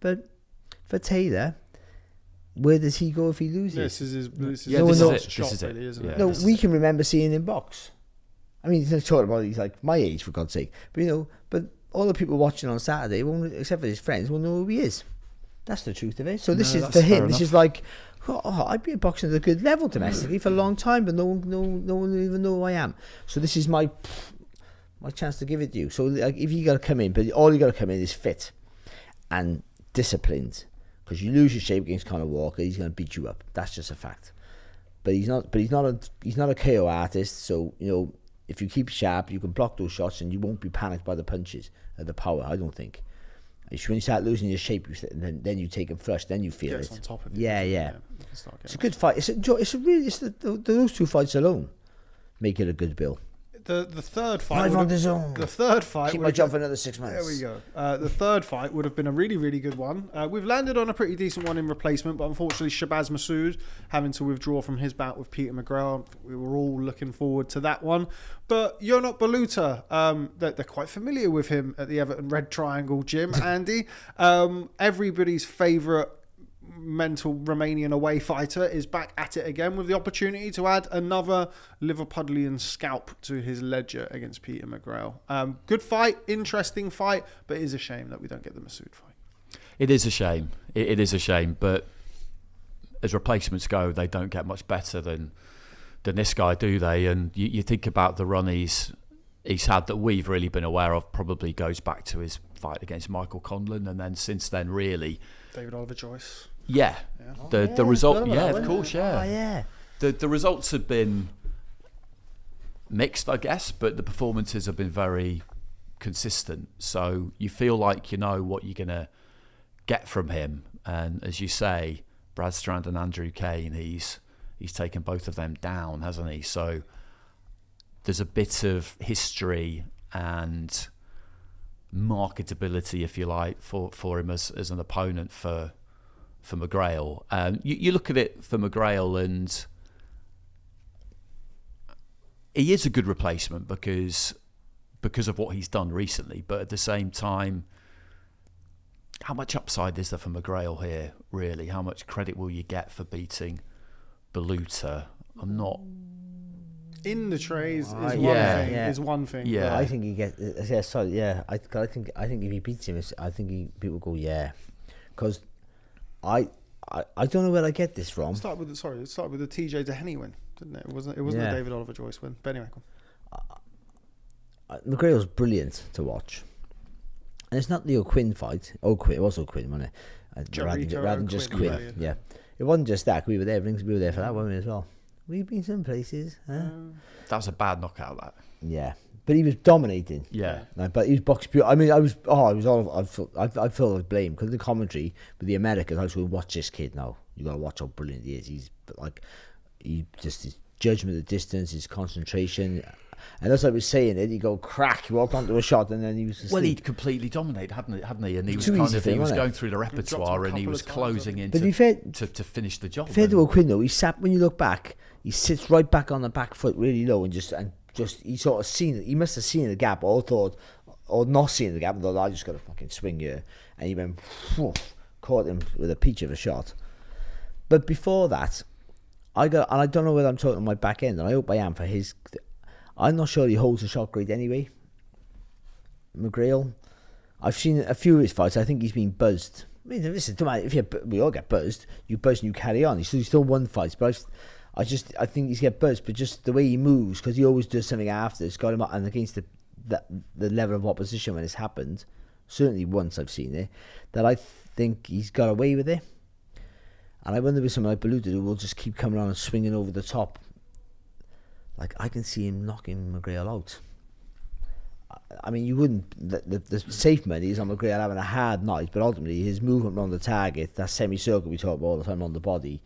But for Taylor, where does he go if he loses? This is it. Really, isn't Yeah. it? No, we can remember seeing him box. I mean, he's talking about he's like my age, for God's sake. But but all the people watching on Saturday, except for his friends, will know who he is. That's the truth of it. So this is for him. This is like, I've been boxing at a good level domestically for a long time, but no one will even know who I am. So this is my chance to give it to you. So like, if you got to come in, but all you got to come in is fit and disciplined. Because you lose your shape against Conor Walker, he's going to beat you up. That's just a fact. But he's not a KO artist. So if you keep sharp, you can block those shots, and you won't be panicked by the punches, the power. I don't think. When you start losing your shape, then you take him flush. Then you feel it. On top of it. Yeah. It's a good fight. Those 2 fights alone make it a good bill. The third fight. Live on the zone. The third fight. Keep my job for another 6 months. There we go. The third fight would have been a really, really good one. We've landed on a pretty decent one in replacement, but unfortunately, Shabazz Massoud having to withdraw from his bout with Peter McGrail. We were all looking forward to that one. But you're not Baluta. They're quite familiar with him at the Everton Red Triangle gym, Andy. Everybody's favourite mental Romanian away fighter is back at it again with the opportunity to add another Liverpudlian scalp to his ledger against Peter McGrail. Good fight, interesting fight, but it is a shame that we don't get the Massoud fight. It is a shame. It is a shame, but as replacements go, they don't get much better than this guy, do they? And you think about the run he's had that we've really been aware of, probably goes back to his fight against Michael Conlon, and then since then, really, David Oliver Joyce. Yeah. The result, of course, Oh, yeah. The results have been mixed, I guess, but the performances have been very consistent. So you feel like you know what you're going to get from him. And as you say, Brad Strand and Andrew Kane, he's taken both of them down, hasn't he? So there's a bit of history and marketability, if you like, for him as an opponent for McGrail. You look at it for McGrail, and he is a good replacement because of what he's done recently. But at the same time, how much upside is there for McGrail here, really? How much credit will you get for beating Baluta? I'm not... In the trays is one thing. Yeah, I think he gets. Yeah, sorry. Yeah, I think if he beats him, I think people go because I don't know where I get this from. It started with the TJ Dehenny win, didn't it? It wasn't a David Oliver Joyce win. But anyway, McGrail's brilliant to watch, and it's not the O'Quinn fight. It was O'Quinn, wasn't it? Rather than just Quinn. Yeah, it wasn't just that. We were there. We were there for that, weren't we, as well? We've been some places. Huh? That was a bad knockout, that. Yeah, but he was dominating. Yeah, but he was boxing pure. I mean, I feel like blame because the commentary with the Americans. I was going, watch this kid now. You got to watch how brilliant he is. He's like, his judgment of distance, his concentration. And as I was saying it, he go crack. He walked onto a shot, and then he was asleep. Well, he'd completely dominated, hadn't he? And he was going through the repertoire, and he was closing in to finish the job. Fair to O'Quinn though, he sat. When you look back, he sits right back on the back foot, really low, and just he sort of seen it. He must have seen the gap, or not seen the gap. And thought, I just got to fucking swing here, and he went caught him with a peach of a shot. But before that, I don't know whether I'm talking on my back end, and I hope I am for his. I'm not sure he holds a shot great anyway. McGrail, I've seen a few of his fights. I think he's been buzzed. I mean, listen, we all get buzzed. You buzz and you carry on. He's still won fights, but I think he's get buzzed. But just the way he moves, because he always does something after. It's got him up and against the level of opposition when it's happened. Certainly once I've seen it, that I think he's got away with it. And I wonder with someone like Baluta who will just keep coming on and swinging over the top. Like, I can see him knocking McGrail out. I mean, you wouldn't... The safe money is on McGrail having a hard night, but ultimately his movement around the target, that semicircle we talk about all the time on the body,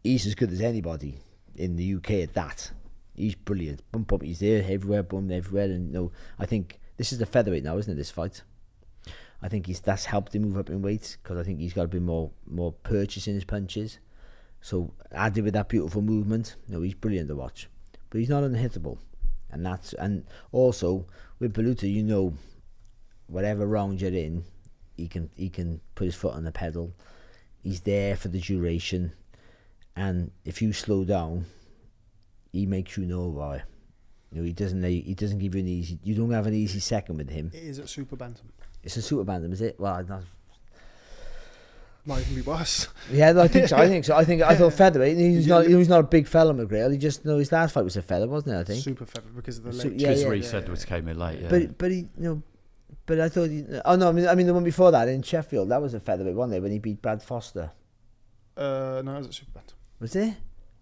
he's as good as anybody in the UK at that. He's brilliant. Bump up, he's there everywhere, boom, everywhere. And I think this is the featherweight now, isn't it, this fight? I think that's helped him move up in weight, because I think he's got to be more purchase in his punches. So added with that beautiful movement, he's brilliant to watch. But he's not unhittable. And also with Baluta, whatever round you're in, he can put his foot on the pedal. He's there for the duration, and if you slow down, he makes you know why. He doesn't give you an easy. You don't have an easy second with him. It is at super bantam. It's a super bantam, is it? Well, might even be worse. Yeah, I think so. I thought featherweight. He's not a big fella, McGrail. He just his last fight was a feather, wasn't it? I think super feather because of the leg. Because Reece Edwards came in late. Yeah. But I thought. I mean the one before that in Sheffield, that was a featherweight, wasn't it? When he beat Brad Foster. No, it was at super bantam. Was it?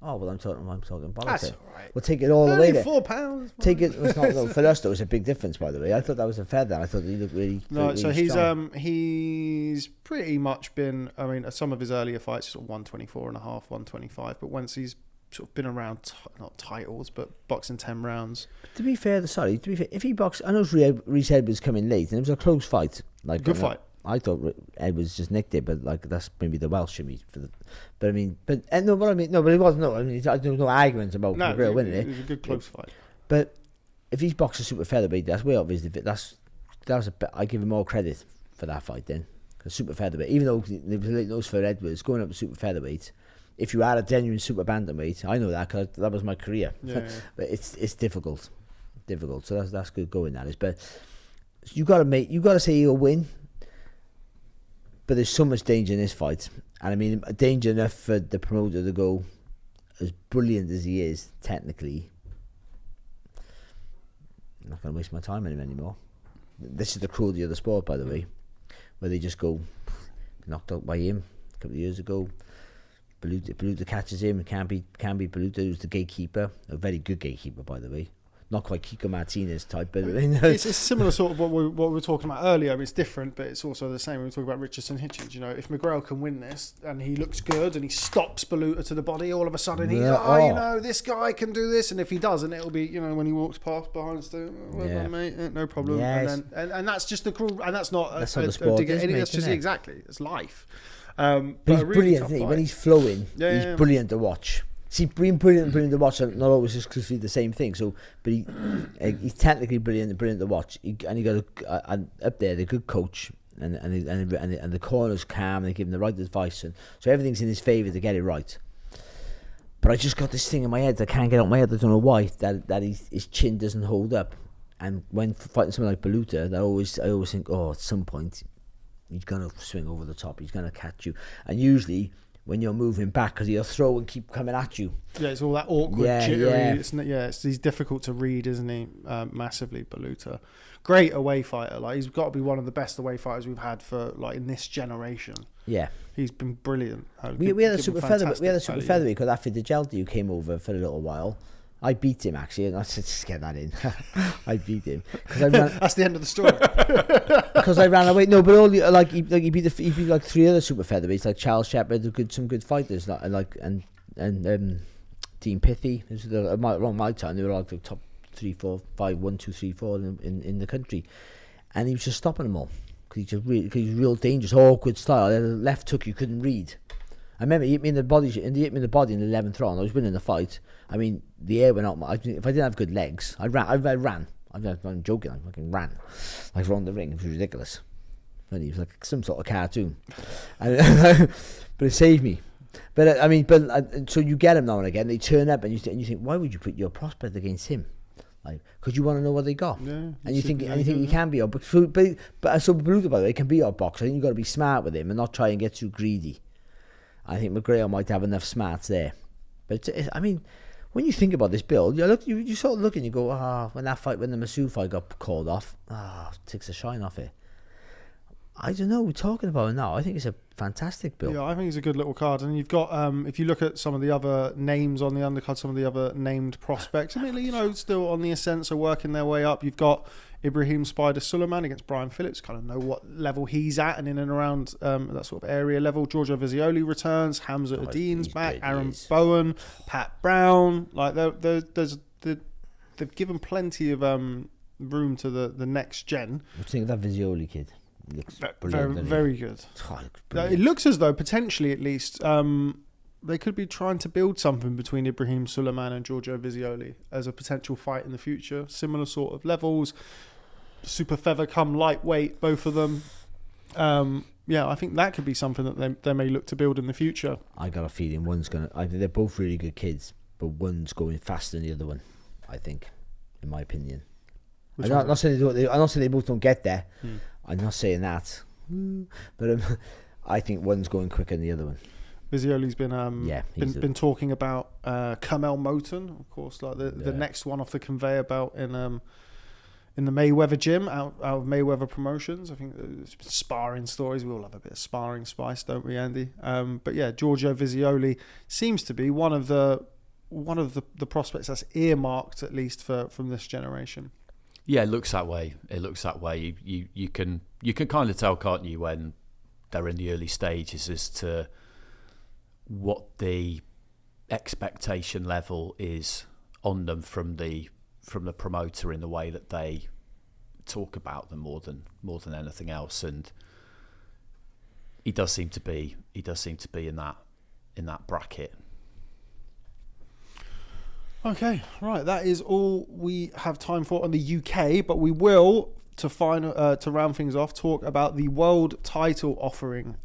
Oh well, I'm talking bollocks. That's all right. We'll take it all the way there. £4. Take it. It's not for us. Though, it's a big difference, by the way. I thought that was a feather. I thought he looked really. No, really so strong. he's pretty much been. I mean, some of his earlier fights sort of 124 and a half, 125, but once he's sort of been around not titles, but boxing 10 rounds. To be fair, if he boxed, I know Reece Edwards coming late, and it was a close fight. Like good fight. I thought Edwards just nicked it, but that's maybe the Welsh in me for the. But I mean, but it wasn't. No, I mean, there was no argument about McGrail winning it. It was a good close fight. But if he's boxed a super featherweight, that's way obvious. I give him more credit for that fight then, because super featherweight, even though there was late nose for Edwards going up to super featherweight. If you are a genuine super bantamweight, I know that because that was my career. Yeah. But it's difficult. So that's good going. That is, but you got to say he'll win. But there's so much danger in this fight. And I mean, danger enough for the promoter to go, as brilliant as he is, technically, I'm not going to waste my time on him anymore. This is the cruelty of the sport, by the way, where they just go, knocked out by him a couple of years ago. Baluta catches him, can't be Baluta, who's the gatekeeper. A very good gatekeeper, by the way. Not quite Kiko Martinez type, but it's similar sort of what we were talking about earlier. I mean, it's different, but it's also the same when we talk about Richardson Hitchins. If McGrail can win this and he looks good and he stops Baluta to the body, all of a sudden he's this guy can do this, and if he doesn't, it'll be when he walks past behind us, well done, mate, no problem. Yes. And that's just the cruel, and that's not that's a sport. That's just exactly it's life. But he's brilliant, isn't he? When he's flowing, he's brilliant to watch. See, being brilliant to watch, not always exclusively the same thing. So, but he's technically brilliant to watch. He got up there, the good coach, and the corners calm. They give him the right advice, and so everything's in his favour to get it right. But I just got this thing in my head. I can't get out of my head. I don't know why. That his chin doesn't hold up, and when fighting someone like Baluta, I always think, at some point, he's gonna swing over the top. He's gonna catch you, and usually. When you're moving back, because he'll throw and keep coming at you. Yeah, it's all that awkward, jittery. He's difficult to read, isn't he? Massively, Baluta. Great away fighter. Like he's got to be one of the best away fighters we've had for in this generation. Yeah, he's been brilliant. We had a super featherweight. We had a super featherweight called Afi DeJelty who came over for a little while. I beat him actually, and I said, just get that in. I beat him. That's the end of the story. Because I ran away. No, but all he beat like 3 other super featherweights, like Charles Shepherd, some good fighters, and Dean Pithy. Around my time, they were like the top 3, 4, 5, 1, 2, 3, 4 in the country, and he was just stopping them all because he's real dangerous, awkward style. The left hook you couldn't read. I remember he hit me in the body in the 11th round. I was winning the fight. I mean, the air went out. If I didn't have good legs, I ran. I'm joking. I fucking ran like around the ring. It was ridiculous. And he was like some sort of cartoon. But it saved me. But so you get him now and again. They turn up and you think, why would you put your prospect against him? Like, because you want to know what they got, Yeah, and you think you can be up. But so Baluta, by the way, can be our boxer. I think you got to be smart with him and not try and get too greedy. I think McGrail might have enough smarts there. But I mean, when you think about this build, you sort of look and you go, when the Masood fight got called off, takes the shine off it. I don't know. We're talking about it now. I think it's a fantastic build. Yeah, I think it's a good little card. And you've got, if you look at some of the other names on the undercard, some of the other named prospects, admittedly, still on the ascent, so working their way up. You've got Ibrahim Spider Suleiman against Brian Phillips. Kind of know what level he's at and in and around that sort of area level. Giorgio Vizioli returns. Hamza Adin's back. Aaron Bowen. Pat Brown. Like, they've given plenty of room to the next gen. What do you think of that Vizioli kid? Looks very good. Looks it looks as though, potentially at least, they could be trying to build something between Ibrahim Suleiman and Giorgio Vizioli as a potential fight in the future. Similar sort of levels. Super feather come lightweight, both of them. I think that could be something that they may look to build in the future. I got a feeling one's going to... I think they're both really good kids, but one's going faster than the other one, I think, in my opinion. I'm not saying they both don't get there. I'm not saying that, but I think one's going quicker than the other one. Vizioli's been talking about Kamel Moten, of course, like the next one off the conveyor belt in the Mayweather gym out of Mayweather Promotions. I think there's been sparring stories. We all have a bit of sparring spice, don't we, Andy? But yeah, Giorgio Vizioli seems to be one of the prospects that's earmarked, at least from this generation. Yeah, it looks that way. You can kind of tell, can't you, when they're in the early stages as to what the expectation level is on them from the promoter in the way that they talk about them more than anything else. And he does seem to be in that bracket. Okay, right. That is all we have time for on the UK, but we will, to round things off, talk about the world title offering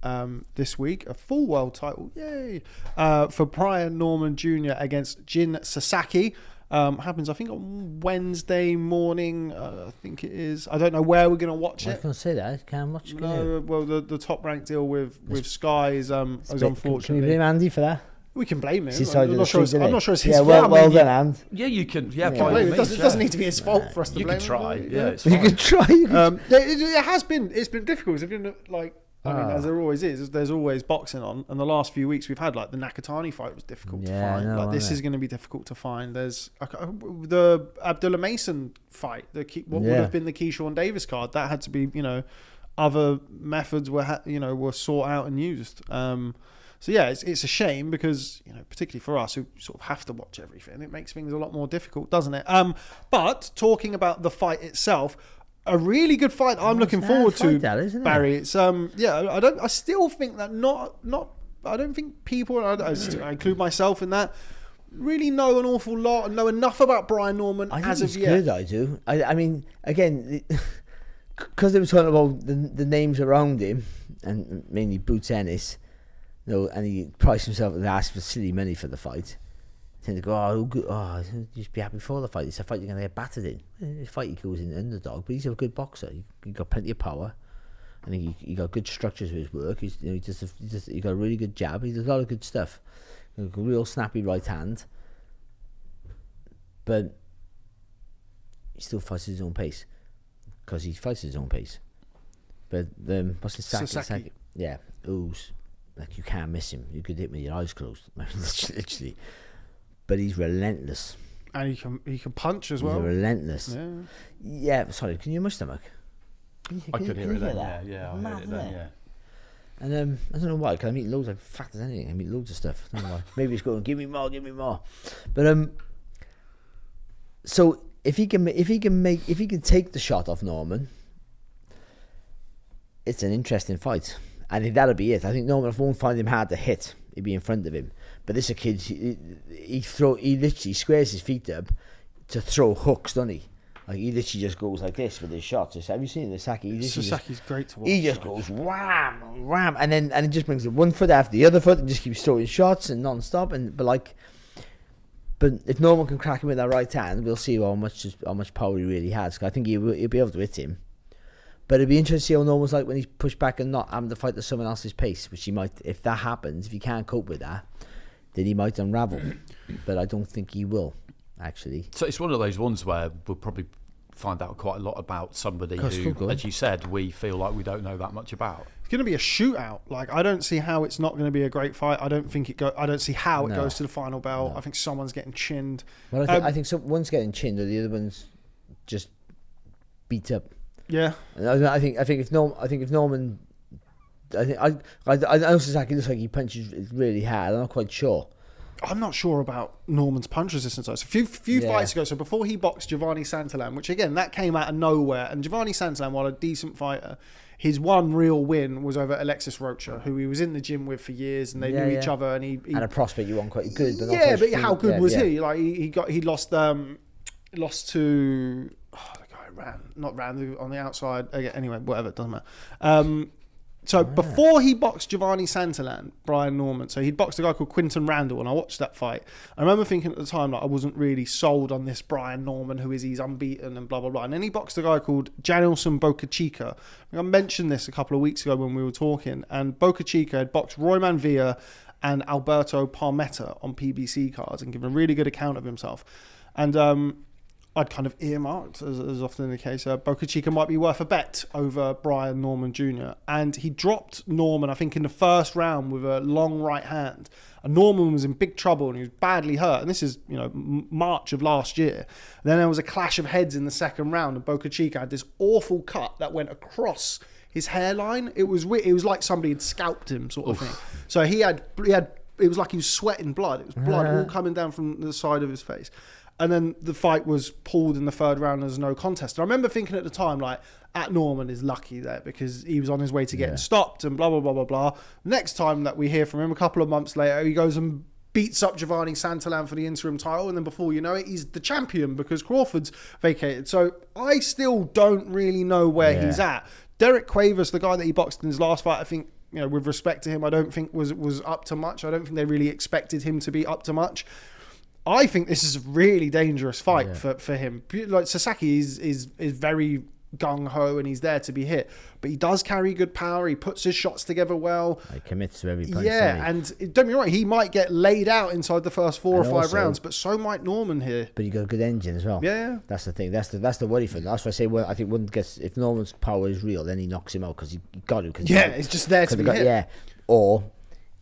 this week. A full world title, yay! For Brian Norman Jr. against Jin Sasaki. Happens, I think, on Wednesday morning. I think it is. I don't know where we're going to watch it. I was going to say that. Can't watch it. No, well, the top ranked deal with Sky is unfortunately. Can we blame Andy for that? We can blame him. I'm not sure it's his fault. well done, And. Yeah, you can. Yeah, it doesn't need to be his fault for us to blame him. You can try. Yeah, it's you fine. can try. It has been. It's been difficult. It's been like. I mean, as there always is, there's always boxing on. And the last few weeks we've had, like, the Nakatani fight was difficult to find. This is going to be difficult to find. There's the Abdullah Mason fight, would have been the Keyshawn Davis card. That had to be, other methods were sought out and used. So yeah, it's a shame because, particularly for us who sort of have to watch everything, it makes things a lot more difficult, doesn't it? But talking about the fight itself, a really good fight I'm looking forward to, Barry. It's I still think that I don't think people, I include myself in that, really know an awful lot and know enough about Brian Norman as of yet. Good, I do. I mean, again, because they were talking about the names around him, and mainly Boots Ennis, and he priced himself and asked for silly money for the fight. Tend to go, just be happy for the fight. It's a fight you're going to get battered in. This fight he goes in underdog, but he's a good boxer. He got plenty of power. I think he got good structures for his work. He got a really good jab. He does a lot of good stuff. A real snappy right hand. But he still fights at his own pace. Because he fights at his own pace. But what's the Sasaki? Yeah. Like, you can't miss him. You could hit him with your eyes closed. Literally. But he's relentless. And he can punch as well. He's relentless. Yeah, sorry, can you hear my stomach? I could hear it then, yeah. I heard it then, yeah. And I don't know why, because I'm eating loads, I'm fat as anything. I'm eating loads of stuff. I don't know why. Maybe it's going, give me more. But so if he can take the shot off Norman, it's an interesting fight. I think that'll be it. I think Norman won't find him hard to hit. He'd be in front of him. But this is a kid, he literally squares his feet up to throw hooks, doesn't he? Like, he literally just goes like this with his shots. Have you seen the Sasaki? Sasaki's great to watch. He just goes wham, wham, and he just brings the one foot after the other foot and just keeps throwing shots and non-stop. But like, But if Norman can crack him with that right hand, we'll see how much power he really has. 'Cause I think he'll be able to hit him. But it'd be interesting to see how Norman's like when he's pushed back and not having to fight at someone else's pace, which he might, if that happens, if he can't cope with that, then he might unravel. But I don't think he will, actually. So it's one of those ones where we'll probably find out quite a lot lot somebody who, as you said, we feel like we don't know that much about. It's going to be a shootout. Like, I don't see how it's not going to be a great fight. I don't see how it goes to the final bell. No. I think someone's getting chinned. Well, I think one's getting chinned, or the other one's just beat up. Yeah. I think if Norman, I know Sasaki looks like he punches really hard. I'm not quite sure. I'm not sure about Norman's punch resistance. A few fights ago, so before he boxed Giovanni Santillan, which again, that came out of nowhere. And Giovanni Santillan, while a decent fighter, his one real win was over Alexis Rocha, who he was in the gym with for years, and they knew each other. And he had a prospect you won quite good, but not yeah, but how good was he? Like he lost to the guy ran on the outside. Anyway, whatever, it doesn't matter. So before he boxed Giovanni Santillan, Brian Norman, so he'd boxed a guy called Quinton Randall, and I watched that fight. I remember thinking at the time, like, I wasn't really sold on this Brian Norman, he's unbeaten and blah, blah, blah. And then he boxed a guy called Janilson Bocachica. I mentioned this a couple of weeks ago when we were talking, and Bocachica had boxed Roy Manvilla and Alberto Palmetta on PBC cards and given a really good account of himself. And I'd kind of earmarked, as often the case, Bocachica might be worth a bet over Brian Norman Jr. And he dropped Norman, I think, in the first round with a long right hand. And Norman was in big trouble and he was badly hurt. And this is, March of last year. And then there was a clash of heads in the second round, and Bocachica had this awful cut that went across his hairline. It was like somebody had scalped him, sort of thing. So he had. It was like he was sweating blood. It was blood all coming down from the side of his face. And then the fight was pulled in the third round as no contest. And I remember thinking at the time, like, Norman is lucky there because he was on his way to getting stopped and blah, blah, blah, blah, blah. Next time that we hear from him, a couple of months later, he goes and beats up Giovanni Santillan for the interim title. And then before you know it, he's the champion because Crawford's vacated. So I still don't really know where he's at. Derek Cuevas, the guy that he boxed in his last fight, I think, with respect to him, I don't think was up to much. I don't think they really expected him to be up to much. I think this is a really dangerous fight for him. Like, Sasaki is very gung-ho and he's there to be hit, but he does carry good power. He puts his shots together well. He commits to every punch. Yeah, and don't get me wrong, he might get laid out inside the first 4 or 5 rounds, but so might Norman here. But you got a good engine as well. Yeah. That's the thing. That's the worry for him. That's why I say, I think one gets, if Norman's power is real, then he knocks him out because he got to. It's just there to be hit. Yeah, or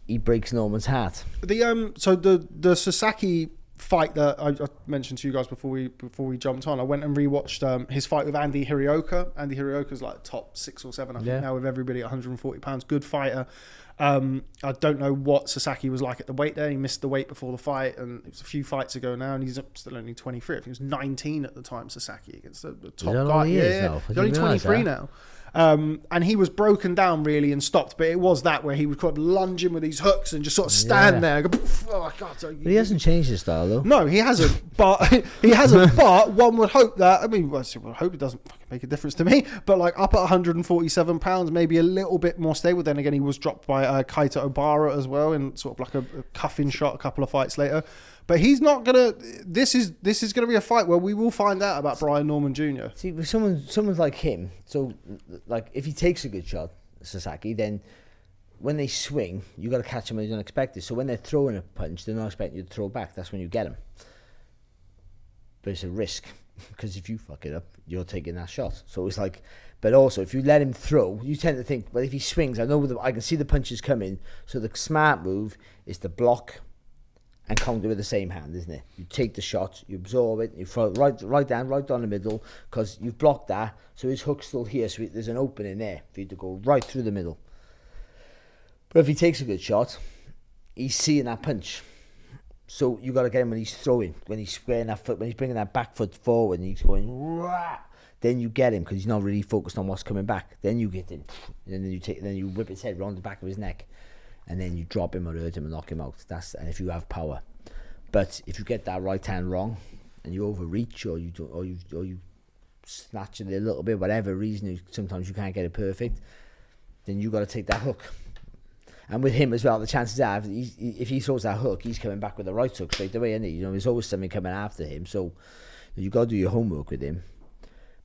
he breaks Norman's heart. The Sasaki fight that I mentioned to you guys before we jumped on, I went and rewatched his fight with Andy Hirioka. Andy Hirioka's like top 6 or 7, I think, now with everybody at 140 pounds. Good fighter. I don't know what Sasaki was like at the weight there. He missed the weight before the fight, and it was a few fights ago now, and he's still only 23. I think he was 19 at the time, Sasaki, against the top guy. He's only 23 now. And he was broken down really and stopped, but it was that where he would kind of lunge in with these hooks and just sort of stand there and go, oh God. But he hasn't changed his style though. No, he hasn't, but but one would hope that, I mean, I hope it doesn't fucking make a difference to me, but like up at 147 pounds, maybe a little bit more stable. Then again, he was dropped by Kaito Obara as well in sort of like a cuffing shot a couple of fights later. But he's not gonna. This is gonna be a fight where we will find out about Brian Norman Jr. See, if someone's like him, so like if he takes a good shot, Sasaki, then when they swing, you got to catch them when you don't expect it. So when they're throwing a punch, they're not expecting you to throw back. That's when you get them. But it's a risk because if you fuck it up, you're taking that shot. So it's like, but also if you let him throw, you tend to think, well, if he swings, I can see the punches coming. So the smart move is to block and counter with the same hand, isn't it? You take the shot, you absorb it, you throw it right down the middle, because you've blocked that, so his hook's still here, so there's an opening there for you to go right through the middle. But if he takes a good shot, he's seeing that punch. So you got to get him when he's throwing, when he's squaring that foot, when he's bringing that back foot forward, and he's going, rah! Then you get him because he's not really focused on what's coming back. Then you get him, and then you whip his head around the back of his neck. And then you drop him or hurt him and knock him out. And if you have power. But if you get that right hand wrong and you overreach or you snatch it a little bit, whatever reason, sometimes you can't get it perfect, then you got to take that hook. And with him as well, the chances are, if he throws that hook, he's coming back with the right hook straight away, isn't he? You know, there's always something coming after him. So you've got to do your homework with him.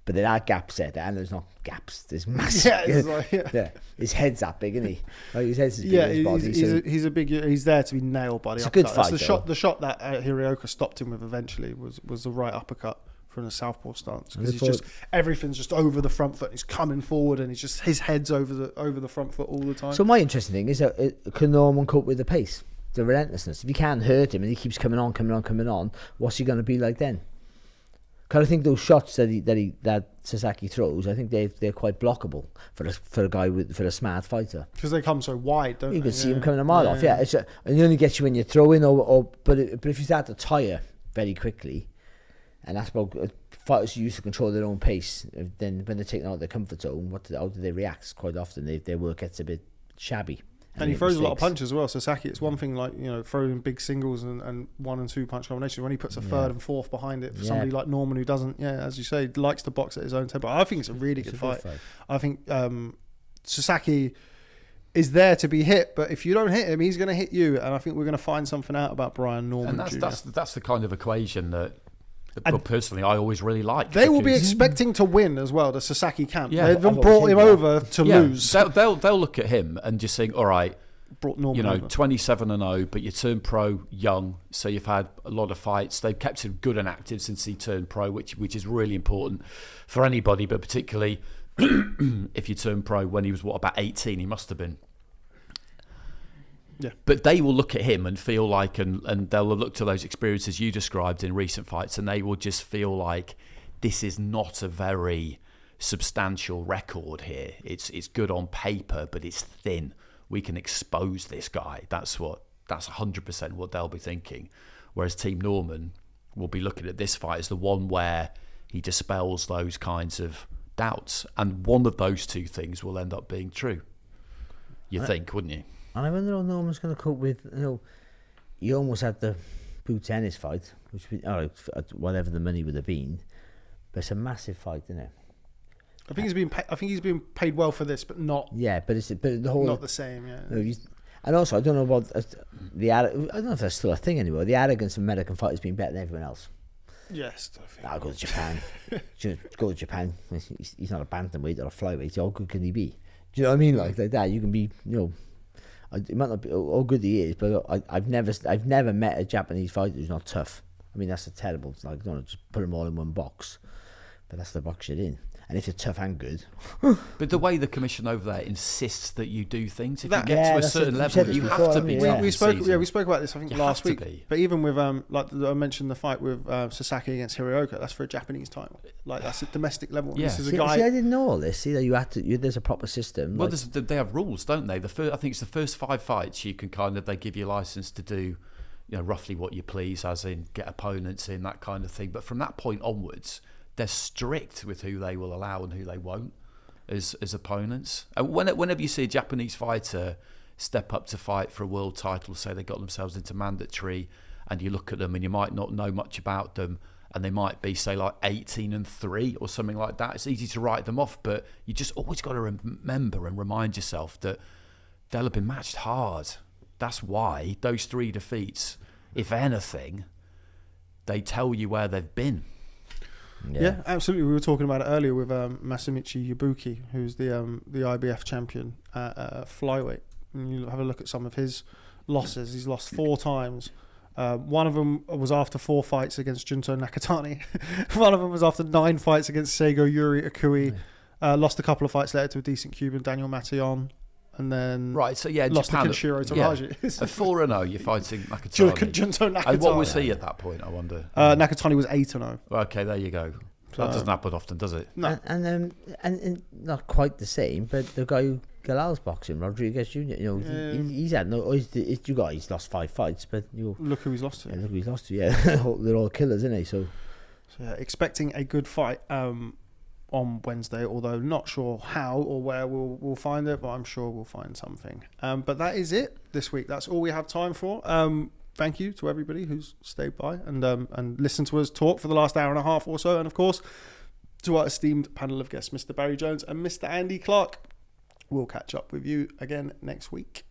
But there are gaps there, and there's not gaps. There's massive. Yeah, his head's that big, isn't he? Like, his head's as big as his body. He's a big. He's there to be nailed by the it's uppercut. A good fight, the shot that Hirooka stopped him with eventually was the right uppercut from the southwah stance, because everything's just over the front foot. He's coming forward, and his head's over the front foot all the time. So my interesting thing is that can Norman cope with the pace, the relentlessness? If you can't hurt him and he keeps coming on, what's he going to be like then? Because I think those shots that Sasaki throws, I think they're quite blockable for a smart fighter. Because they come so wide, don't you they? You can see them coming a mile off. Yeah, and it only gets you when you're throwing, but if you start to tire very quickly, and that's about fighters who used to control their own pace. Then when they're taken out of their comfort zone, how do they react? Quite often, their work gets a bit shabby. And he throws a lot of punches as well. Sasaki, it's one thing like, you know, throwing big singles and 1 and 2 punch combinations. When he puts a third and fourth behind it, for somebody like Norman who doesn't, as you say, likes to box at his own tempo. I think it's a really good fight. I think Sasaki is there to be hit, but if you don't hit him, he's going to hit you. And I think we're going to find something out about Brian Norman. And that's the kind of equation that. Well, personally, I always really like. They will be expecting to win as well, the Sasaki camp. Yeah, they haven't brought him over to lose. They'll look at him and just think, all right, brought Norman over. 27-0, but you turned pro young, so you've had a lot of fights. They've kept him good and active since he turned pro, which is really important for anybody, but particularly if you turn pro when he was, about 18, he must have been. Yeah. But they will look at him and feel like, and they'll look to those experiences you described in recent fights, and they will just feel like this is not a very substantial record here. It's good on paper, but it's thin. We can expose this guy. That's 100% what they'll be thinking. Whereas Team Norman will be looking at this fight as the one where he dispels those kinds of doubts, and one of those two things will end up being true. You think, wouldn't you? And I wonder how Norman's going to cope with, he almost had the Boot Tennis fight, which whatever the money would have been, but it's a massive fight, isn't it? I think he's being paid well for this, but not. Yeah, but the whole not the same. Yeah. And also, I don't know about I don't know if that's still a thing anymore. The arrogance of American fighters being better than everyone else. Yes, I'll go to Japan. Go to Japan. He's not a bantamweight or a flyweight. How good can he be? Do you know what I mean? Like that, you can be, it might not be how good he is, but I've never met a Japanese fighter who's not tough. I mean, that's a terrible. Like, don't just put them all in one box, but that's the box you're in. And if you're tough and good, but the way the commission over there insists that you do things, if you get to a certain level, you have to be. We spoke about this, I think, last week. But even with like I mentioned the fight with Sasaki against Hirooka, that's for a Japanese title. Like, that's a domestic level. Yeah. This is a guy. See, I didn't know all this. See, that you had to. There's a proper system. Well, they have rules, don't they? I think it's the first 5 fights you can they give you license to do, roughly what you please, as in get opponents in, that kind of thing. But from that point onwards, they're strict with who they will allow and who they won't as opponents. And whenever you see a Japanese fighter step up to fight for a world title, say they got themselves into mandatory, and you look at them and you might not know much about them, and they might be, say, like 18-3 or something like that. It's easy to write them off, but you just always got to remember and remind yourself that they'll have been matched hard. That's why those 3 defeats, if anything, they tell you where they've been. Yeah, absolutely. We were talking about it earlier with Masamichi Yabuki, who's the IBF champion at flyweight. And you have a look at some of his losses. He's lost 4 times. One of them was after 4 fights against Junto Nakatani. One of them was after 9 fights against Seigo Yuri Akui. Lost a couple of fights later to a decent Cuban, Daniel Matillon. And then lost Japan, to Kenshiro Tamaji. At 4-0, you're fighting Nakatani. Junto Nakatani. And what was he at that point, I wonder? Nakatani was 8-0. Okay, there you go. That doesn't happen often, does it? No. And not quite the same, but the guy who Galal's boxing, Rodriguez Jr., he's had he's lost 5 fights, but look who he's lost to. Yeah, look who he's lost to. Yeah, they're all killers, isn't they? So expecting a good fight on Wednesday, although not sure how or where we'll find it, but I'm sure we'll find something. But that is it this week. That's all we have time for. Thank you to everybody who's stayed by and listened to us talk for the last hour and a half or so, and of course to our esteemed panel of guests, Mr. Barry Jones and Mr. Andy Clarke. We'll catch up with you again next week.